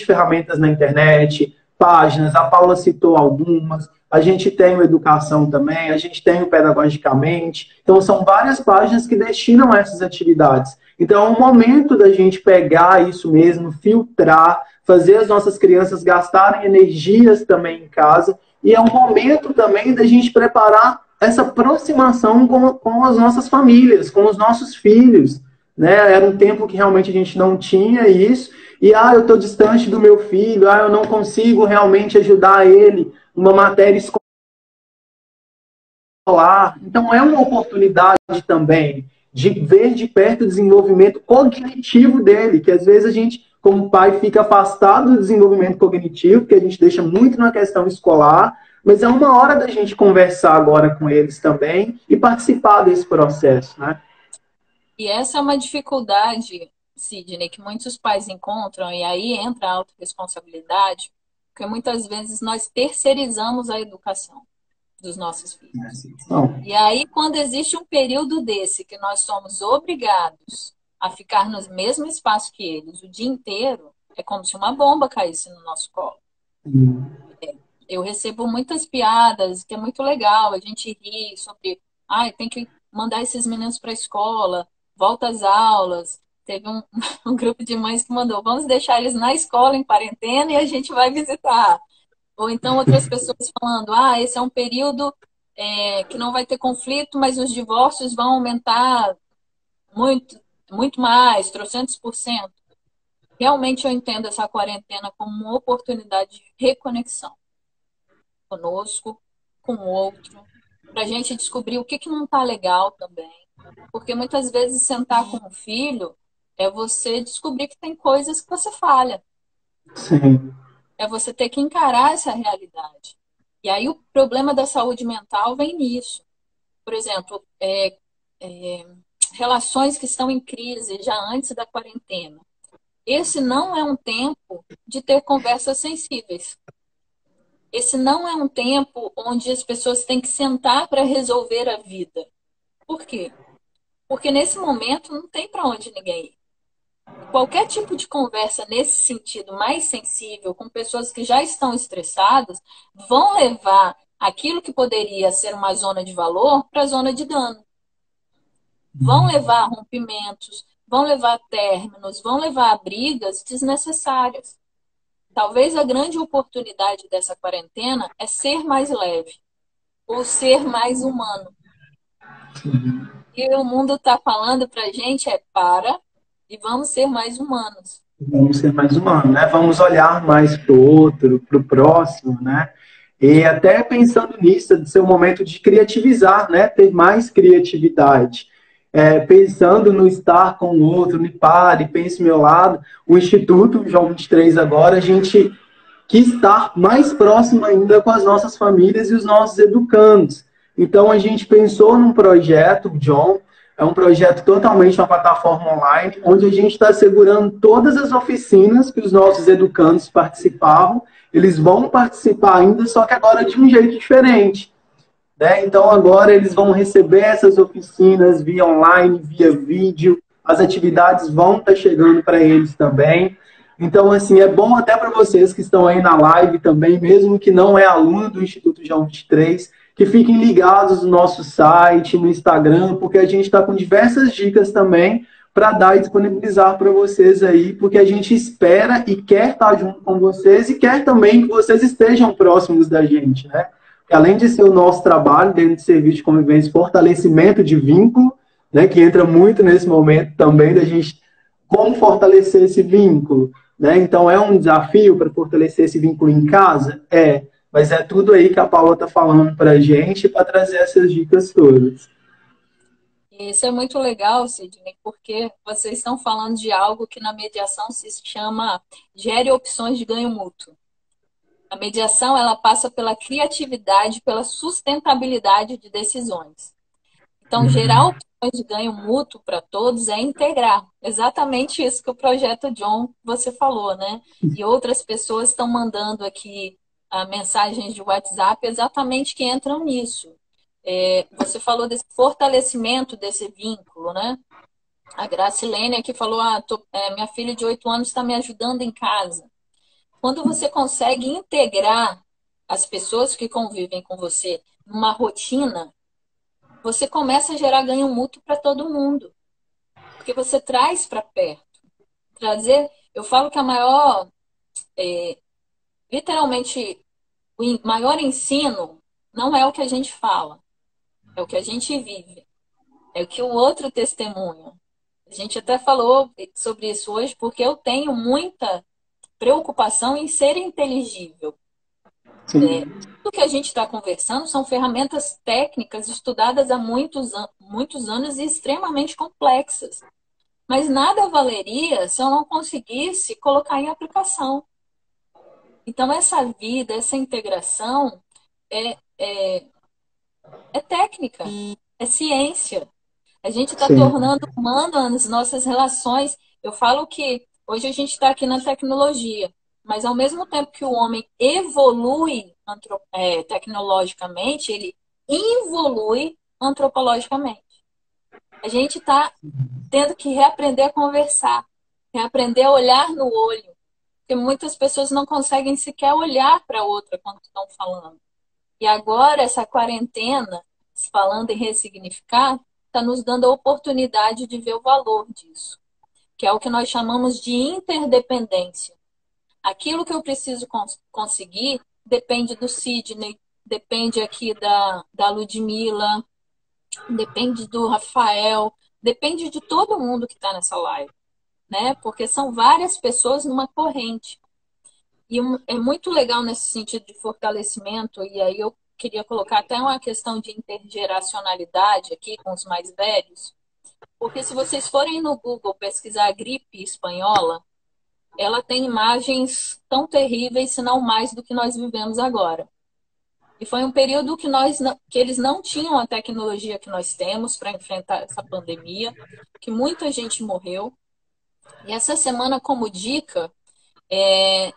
ferramentas na internet, páginas, a Paula citou algumas, a gente tem o Educação também, a gente tem o Pedagogicamente. Então, são várias páginas que destinam a essas atividades. Então, é um momento da gente pegar isso mesmo, filtrar, fazer as nossas crianças gastarem energias também em casa, e é um momento também da gente preparar essa aproximação com as nossas famílias, com os nossos filhos, né? Era um tempo que realmente a gente não tinha isso, e eu estou distante do meu filho, eu não consigo realmente ajudar ele numa matéria escolar. Então é uma oportunidade também de ver de perto o desenvolvimento cognitivo dele, que às vezes a gente, como pai, fica afastado do desenvolvimento cognitivo, que a gente deixa muito na questão escolar, mas é uma hora da gente conversar agora com eles também e participar desse processo, né? E essa é uma dificuldade, Sidney, que muitos pais encontram, e aí entra a autorresponsabilidade, porque muitas vezes nós terceirizamos a educação dos nossos filhos. Então, E aí, quando existe um período desse que nós somos obrigados a ficar no mesmo espaço que eles o dia inteiro, é como se uma bomba caísse no nosso colo. Eu recebo muitas piadas, que é muito legal, a gente ri sobre, tem que mandar esses meninos para a escola, volta às aulas. Teve um grupo de mães que mandou, vamos deixar eles na escola em quarentena e a gente vai visitar. Ou então outras pessoas falando, esse é um período que não vai ter conflito, mas os divórcios vão aumentar muito, muito mais, trocentos por cento. Realmente eu entendo essa quarentena como uma oportunidade de reconexão conosco, com o outro, para a gente descobrir o que, que não está legal também. Porque muitas vezes sentar com o filho é você descobrir que tem coisas que você falha. sim. É você ter que encarar essa realidade. E aí o problema da saúde mental vem nisso. Por exemplo, relações que estão em crise já antes da quarentena. Esse não é um tempo de ter conversas sensíveis. Esse não é um tempo onde as pessoas têm que sentar para resolver a vida. Por quê? Porque nesse momento não tem para onde ninguém ir. Qualquer tipo de conversa nesse sentido mais sensível, com pessoas que já estão estressadas, vão levar aquilo que poderia ser uma zona de valor para a zona de dano. Vão levar a rompimentos, vão levar a términos, vão levar a brigas desnecessárias. Talvez a grande oportunidade dessa quarentena é ser mais leve, ou ser mais humano. E o mundo está falando para a gente para e vamos ser mais humanos. Vamos ser mais humanos, né? Vamos olhar mais para o outro, para o próximo, né? E até pensando nisso, de ser um momento de criativizar, né? Ter mais criatividade. Pensando no estar com o outro, no pare, pense meu lado. O Instituto João 23 agora, a gente quis estar mais próximo ainda com as nossas famílias e os nossos educandos. Então, a gente pensou num projeto, John, é um projeto totalmente uma plataforma online, onde a gente está assegurando todas as oficinas que os nossos educandos participavam, eles vão participar ainda, só que agora de um jeito diferente. Né? Então, agora eles vão receber essas oficinas via online, via vídeo, as atividades vão estar chegando para eles também. Então, assim, é bom até para vocês que estão aí na live também, mesmo que não é aluno do Instituto João 23, que fiquem ligados no nosso site, no Instagram, porque a gente está com diversas dicas também para dar e disponibilizar para vocês aí, porque a gente espera e quer estar junto com vocês e quer também que vocês estejam próximos da gente, né? Além de ser o nosso trabalho dentro de serviço de convivência, fortalecimento de vínculo, né, que entra muito nesse momento também da gente como fortalecer esse vínculo, né? Então é um desafio para fortalecer esse vínculo em casa, mas é tudo aí que a Paula está falando para a gente para trazer essas dicas todas. E isso é muito legal, Sidney, porque vocês estão falando de algo que na mediação se chama gere opções de ganho mútuo. A mediação ela passa pela criatividade, pela sustentabilidade de decisões. Então, gerar opções de ganho mútuo para todos é integrar. Exatamente isso que o projeto John você falou, né? E outras pessoas estão mandando aqui mensagens de WhatsApp exatamente que entram nisso. Você falou desse fortalecimento desse vínculo, né? A Gracilene aqui falou: minha filha de 8 anos está me ajudando em casa. Quando você consegue integrar as pessoas que convivem com você numa rotina, você começa a gerar ganho mútuo para todo mundo. Porque você traz para perto. Trazer, eu falo que a maior, literalmente, o maior ensino não é o que a gente fala, é o que a gente vive, é o que o outro testemunha. A gente até falou sobre isso hoje, porque eu tenho muita preocupação em ser inteligível. Sim, Tudo que a gente está conversando são ferramentas técnicas estudadas há muitos anos e extremamente complexas. Mas nada valeria se eu não conseguisse colocar em aplicação. Então, essa vida, essa integração é técnica, é ciência. A gente está sim, tornando humano as nossas relações. Eu falo que hoje a gente está aqui na tecnologia, mas ao mesmo tempo que o homem evolui tecnologicamente, ele involui antropologicamente. A gente está tendo que reaprender a conversar, reaprender a olhar no olho, porque muitas pessoas não conseguem sequer olhar para a outra quando estão falando. E agora, essa quarentena, falando em ressignificar, está nos dando a oportunidade de ver o valor disso, que é o que nós chamamos de interdependência. Aquilo que eu preciso conseguir depende do Sidney, depende aqui da Ludmilla, depende do Rafael, depende de todo mundo que está nessa live, né? Porque são várias pessoas numa corrente. E é muito legal nesse sentido de fortalecimento, e aí eu queria colocar até uma questão de intergeracionalidade aqui com os mais velhos, porque se vocês forem no Google pesquisar a gripe espanhola, ela tem imagens tão terríveis, se não mais, do que nós vivemos agora. E foi um período que eles não tinham a tecnologia que nós temos para enfrentar essa pandemia, que muita gente morreu. E essa semana, como dica,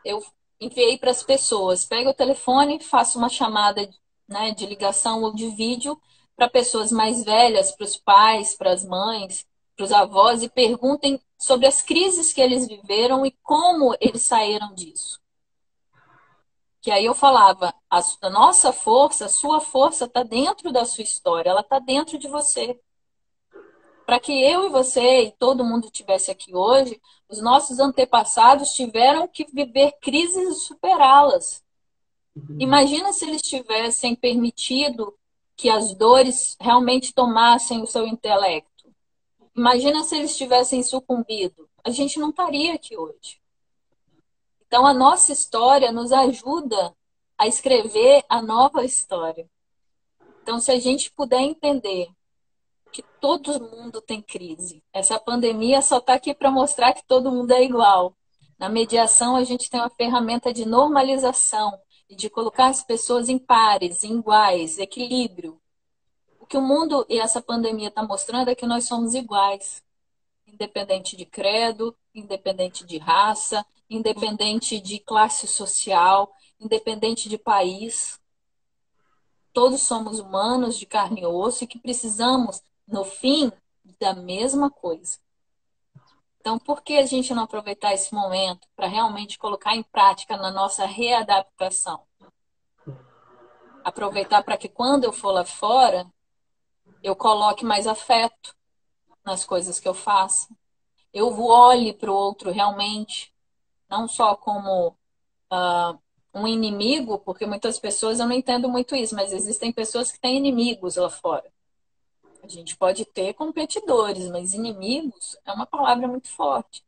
eu enviei para as pessoas, pega o telefone, faça uma chamada, né, de ligação ou de vídeo para pessoas mais velhas, para os pais, para as mães, para os avós, e perguntem sobre as crises que eles viveram e como eles saíram disso. Que aí eu falava, a nossa força, a sua força está dentro da sua história, ela está dentro de você. Para que eu e você e todo mundo estivesse aqui hoje, os nossos antepassados tiveram que viver crises e superá-las. Imagina se eles tivessem permitido que as dores realmente tomassem o seu intelecto. Imagina se eles tivessem sucumbido. A gente não estaria aqui hoje. Então, a nossa história nos ajuda a escrever a nova história. Então, se a gente puder entender que todo mundo tem crise. Essa pandemia só está aqui para mostrar que todo mundo é igual. Na mediação, a gente tem uma ferramenta de normalização e de colocar as pessoas em pares, em iguais, equilíbrio. O que o mundo e essa pandemia está mostrando é que nós somos iguais, independente de credo, independente de raça, independente de classe social, independente de país. Todos somos humanos de carne e osso e que precisamos, no fim, da mesma coisa. Então, por que a gente não aproveitar esse momento para realmente colocar em prática na nossa readaptação? Aproveitar para que quando eu for lá fora, eu coloque mais afeto nas coisas que eu faço. Eu olhe para o outro realmente, não só como um inimigo, porque muitas pessoas, eu não entendo muito isso, mas existem pessoas que têm inimigos lá fora. A gente pode ter competidores, mas inimigos é uma palavra muito forte.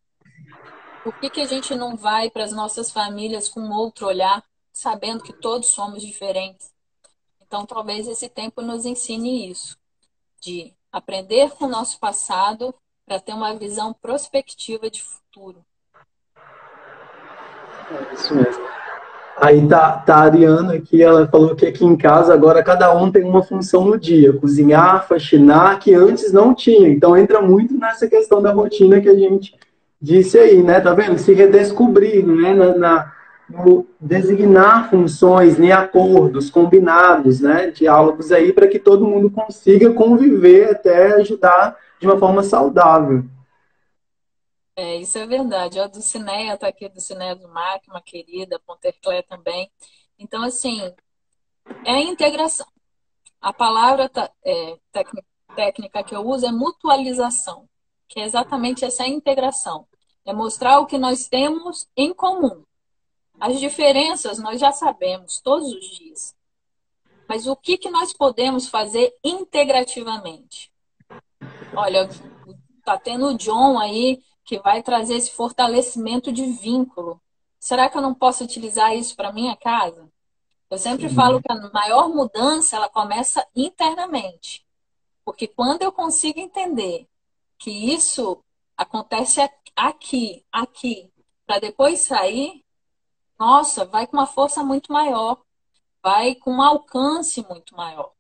Por que a gente não vai para as nossas famílias com outro olhar, sabendo que todos somos diferentes? Então, talvez esse tempo nos ensine isso, de aprender com o nosso passado para ter uma visão prospectiva de futuro. é isso mesmo. Aí tá a Ariana aqui, ela falou que aqui em casa agora cada um tem uma função no dia, cozinhar, faxinar, que antes não tinha. Então entra muito nessa questão da rotina que a gente disse aí, né? Tá vendo? Se redescobrir, né? No designar funções em acordos combinados, né? Diálogos aí para que todo mundo consiga conviver até ajudar de uma forma saudável. Isso é verdade. A Dulcineia está aqui, a Dulcineia do Mar, uma querida, a Ponterclé também. Então, assim, é a integração. A palavra técnica que eu uso é mutualização, que é exatamente essa integração. É mostrar o que nós temos em comum. As diferenças nós já sabemos todos os dias. Mas o que nós podemos fazer integrativamente? Olha, tá tendo o John aí que vai trazer esse fortalecimento de vínculo. Será que eu não posso utilizar isso para minha casa? Eu sempre falo Sim, que a maior mudança ela começa internamente, porque quando eu consigo entender que isso acontece aqui, para depois sair, nossa, vai com uma força muito maior, vai com um alcance muito maior.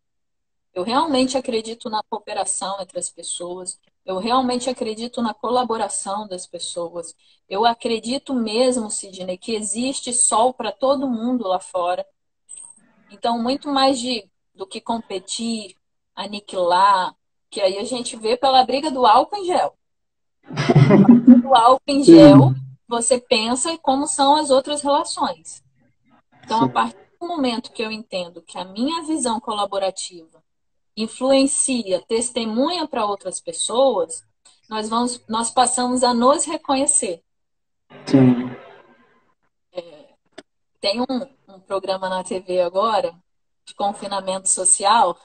Eu realmente acredito na cooperação entre as pessoas. Eu realmente acredito na colaboração das pessoas. Eu acredito mesmo, Sidney, que existe sol para todo mundo lá fora. Então, muito mais do que competir, aniquilar, que aí a gente vê pela briga do álcool em gel. Do álcool em gel, sim, você pensa em como são as outras relações. Então, a sim. partir do momento que eu entendo que a minha visão colaborativa influencia, testemunha para outras pessoas, nós passamos a nos reconhecer. Sim. Tem um programa na TV agora, de confinamento social,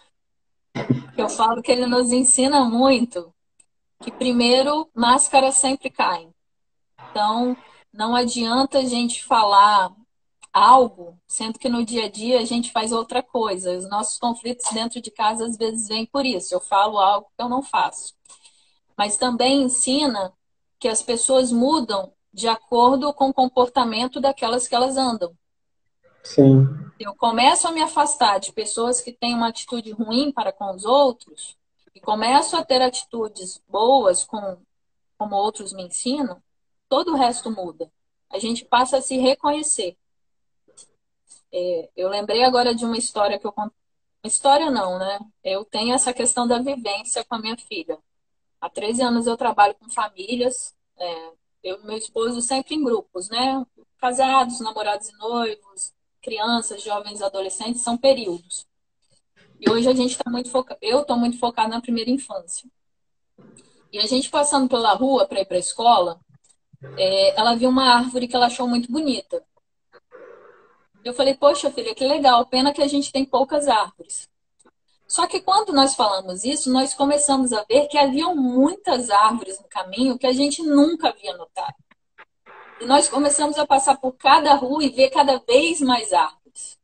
que eu falo que ele nos ensina muito que, primeiro, máscaras sempre caem. Então, não adianta a gente falar algo, sendo que no dia a dia a gente faz outra coisa. Os nossos conflitos dentro de casa às vezes vêm por isso. Eu falo algo que eu não faço. Mas também ensina que as pessoas mudam de acordo com o comportamento daquelas que elas andam. Sim. Eu começo a me afastar de pessoas que têm uma atitude ruim para com os outros e começo a ter atitudes boas como outros me ensinam, todo o resto muda. A gente passa a se reconhecer. Eu lembrei agora de uma história que eu contei. História não, né? Eu tenho essa questão da vivência com a minha filha. Há 13 anos eu trabalho com famílias, eu e meu esposo sempre em grupos, né? Casados, namorados e noivos, crianças, jovens, adolescentes, são períodos. E hoje a gente está muito focado, eu estou muito focada na primeira infância. E a gente passando pela rua para ir para a escola, ela viu uma árvore que ela achou muito bonita. Eu falei, poxa, filha, que legal, pena que a gente tem poucas árvores. Só que quando nós falamos isso, nós começamos a ver que haviam muitas árvores no caminho que a gente nunca havia notado. E nós começamos a passar por cada rua e ver cada vez mais árvores.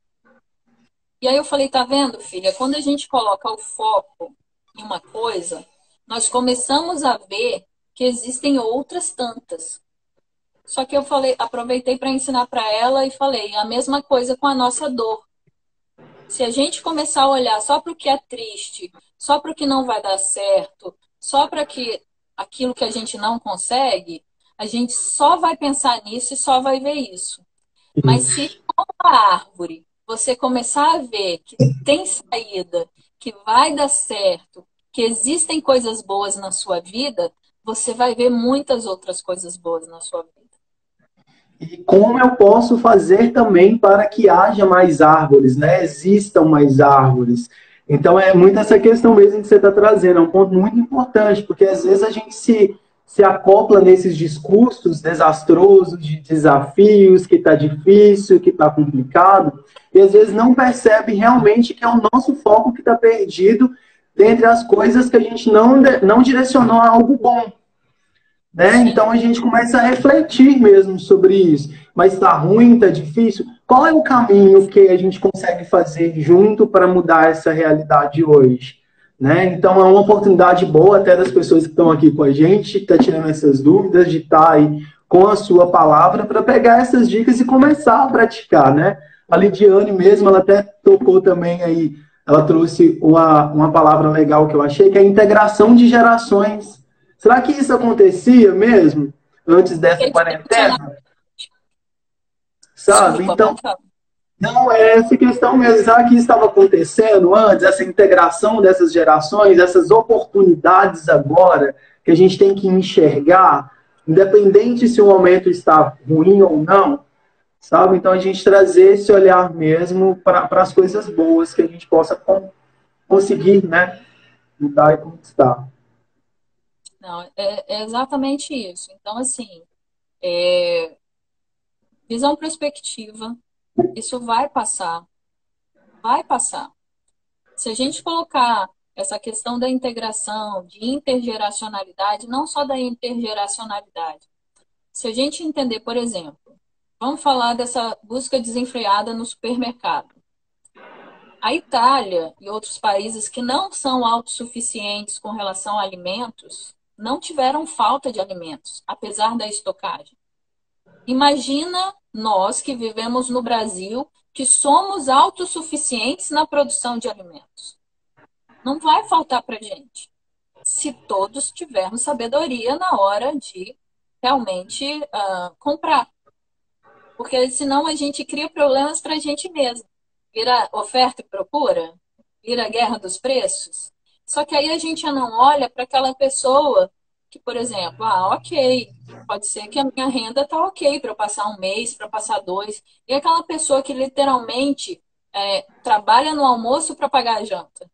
E aí eu falei, tá vendo, filha? Quando a gente coloca o foco em uma coisa, nós começamos a ver que existem outras tantas. Só que eu falei, aproveitei para ensinar para ela e falei, a mesma coisa com a nossa dor. Se a gente começar a olhar só para o que é triste, só para o que não vai dar certo, só para que aquilo que a gente não consegue, a gente só vai pensar nisso e só vai ver isso. Mas se com a árvore você começar a ver que tem saída, que vai dar certo, que existem coisas boas na sua vida, você vai ver muitas outras coisas boas na sua vida. E como eu posso fazer também para que haja mais árvores, né? Existam mais árvores. Então é muito essa questão mesmo que você está trazendo, é um ponto muito importante, porque às vezes a gente se acopla nesses discursos desastrosos de desafios, que está difícil, que está complicado, e às vezes não percebe realmente que é o nosso foco que está perdido dentre as coisas que a gente não direcionou a algo bom, né? Sim. Então a gente começa a refletir mesmo sobre isso. Mas está ruim, está difícil? Qual é o caminho que a gente consegue fazer junto para mudar essa realidade hoje? Né? Então é uma oportunidade boa até das pessoas que estão aqui com a gente, que estão tirando essas dúvidas, de estar aí com a sua palavra para pegar essas dicas e começar a praticar, né? A Lidiane mesmo, ela até tocou também aí, ela trouxe uma palavra legal que eu achei, que é a integração de gerações. Será que isso acontecia mesmo antes dessa quarentena? Sabe? Desculpa, Então, pode falar. não é essa questão mesmo. Será que isso estava acontecendo antes, essa integração dessas gerações, essas oportunidades agora que a gente tem que enxergar, independente se o momento está ruim ou não, sabe? Então, a gente trazer esse olhar mesmo para as coisas boas que a gente possa conseguir, né? Mudar e conquistar. Não, é exatamente isso. Então, assim, é, visão prospectiva, isso vai passar, vai passar. Se a gente colocar essa questão da integração, de intergeracionalidade, não só da intergeracionalidade, se a gente entender, por exemplo, vamos falar dessa busca desenfreada no supermercado. A Itália e outros países que não são autossuficientes com relação a alimentos não tiveram falta de alimentos, apesar da estocagem. Imagina nós que vivemos no Brasil, que somos autossuficientes na produção de alimentos. Não vai faltar para a gente, se todos tivermos sabedoria na hora de realmente comprar. Porque senão a gente cria problemas para a gente mesmo. Vira oferta e procura, vira guerra dos preços. Só que aí a gente não olha para aquela pessoa que, por exemplo, ok, pode ser que a minha renda está ok para eu passar um mês, para passar dois. E aquela pessoa que literalmente trabalha no almoço para pagar a janta.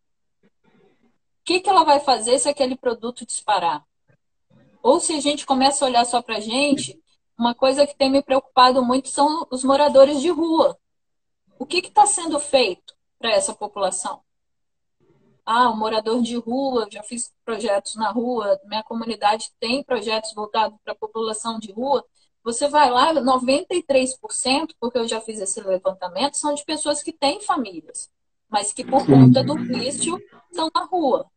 O que ela vai fazer se aquele produto disparar? Ou se a gente começa a olhar só para a gente, uma coisa que tem me preocupado muito são os moradores de rua. O que está sendo feito para essa população? O morador de rua, já fiz projetos na rua, minha comunidade tem projetos voltados para a população de rua. Você vai lá, 93%, porque eu já fiz esse levantamento, são de pessoas que têm famílias, mas que por conta do vício estão na rua.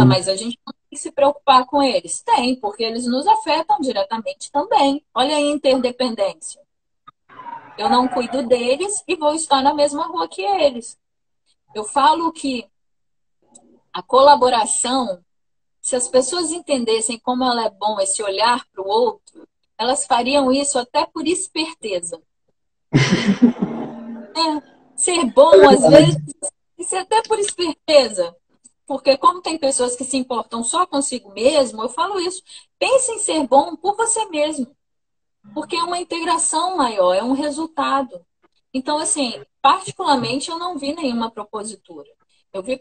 Mas a gente não tem que se preocupar com eles. Tem, porque eles nos afetam diretamente também. Olha a interdependência. Eu não cuido deles e vou estar na mesma rua que eles. Eu falo que a colaboração, se as pessoas entendessem como ela é bom esse olhar para o outro, elas fariam isso até por esperteza. Ser bom, às vezes, isso é até por esperteza. Porque como tem pessoas que se importam só consigo mesmo, eu falo isso. Pense em ser bom por você mesmo. Porque é uma integração maior, é um resultado. Então, assim, particularmente eu não vi nenhuma propositura. Eu vi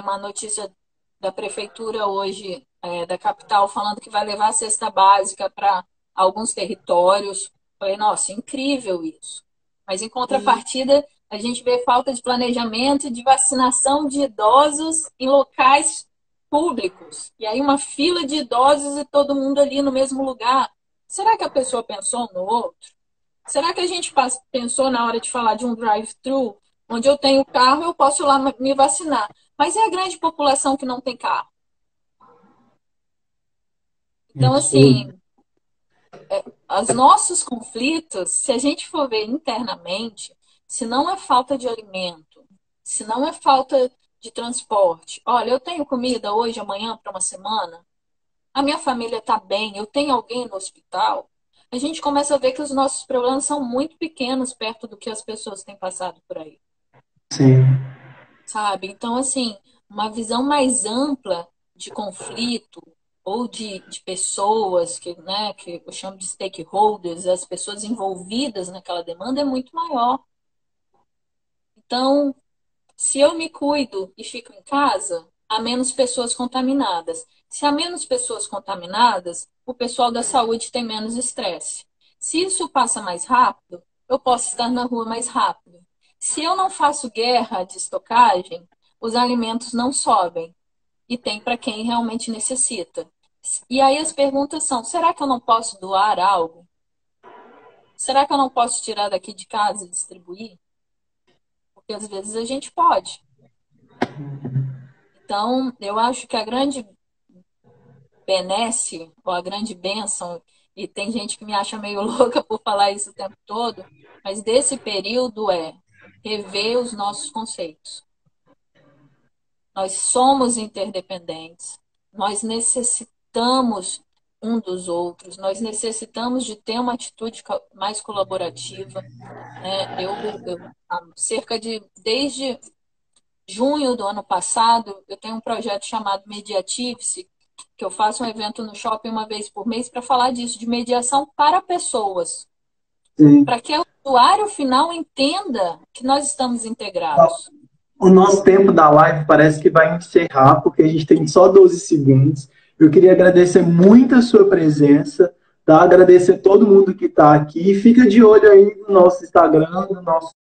uma notícia da prefeitura hoje, da capital, falando que vai levar a cesta básica para alguns territórios. Falei, nossa, incrível isso. Mas em contrapartida, a gente vê falta de planejamento de vacinação de idosos em locais públicos. E aí uma fila de idosos e todo mundo ali no mesmo lugar. Será que a pessoa pensou no outro? Será que a gente pensou na hora de falar de um drive-thru, onde eu tenho carro, eu posso ir lá me vacinar? Mas é a grande população que não tem carro. Então, assim, os nossos conflitos, se a gente for ver internamente, se não é falta de alimento, se não é falta de transporte, olha, eu tenho comida hoje, amanhã, para uma semana, a minha família está bem, eu tenho alguém no hospital, a gente começa a ver que os nossos problemas são muito pequenos perto do que as pessoas têm passado por aí. Sim. Sabe? Então, assim, uma visão mais ampla de conflito ou de pessoas que eu chamo de stakeholders, as pessoas envolvidas naquela demanda é muito maior. Então, se eu me cuido e fico em casa, há menos pessoas contaminadas. Se há menos pessoas contaminadas, o pessoal da saúde tem menos estresse. Se isso passa mais rápido, eu posso estar na rua mais rápido. Se eu não faço guerra de estocagem, os alimentos não sobem. E tem para quem realmente necessita. E aí as perguntas são, será que eu não posso doar algo? Será que eu não posso tirar daqui de casa e distribuir? Porque às vezes a gente pode. Então, eu acho que a grande benesse, ou a grande bênção, e tem gente que me acha meio louca por falar isso o tempo todo, mas desse período é rever os nossos conceitos. Nós somos interdependentes, nós necessitamos um dos outros, nós necessitamos de ter uma atitude mais colaborativa. Né? Desde junho do ano passado, eu tenho um projeto chamado Mediative-se, que eu faço um evento no shopping uma vez por mês para falar disso, de mediação para pessoas. Para que o usuário final entenda que nós estamos integrados. O nosso tempo da live parece que vai encerrar, porque a gente tem só 12 segundos. Eu queria agradecer muito a sua presença, tá? Agradecer a todo mundo que está aqui. Fica de olho aí no nosso Instagram, no nosso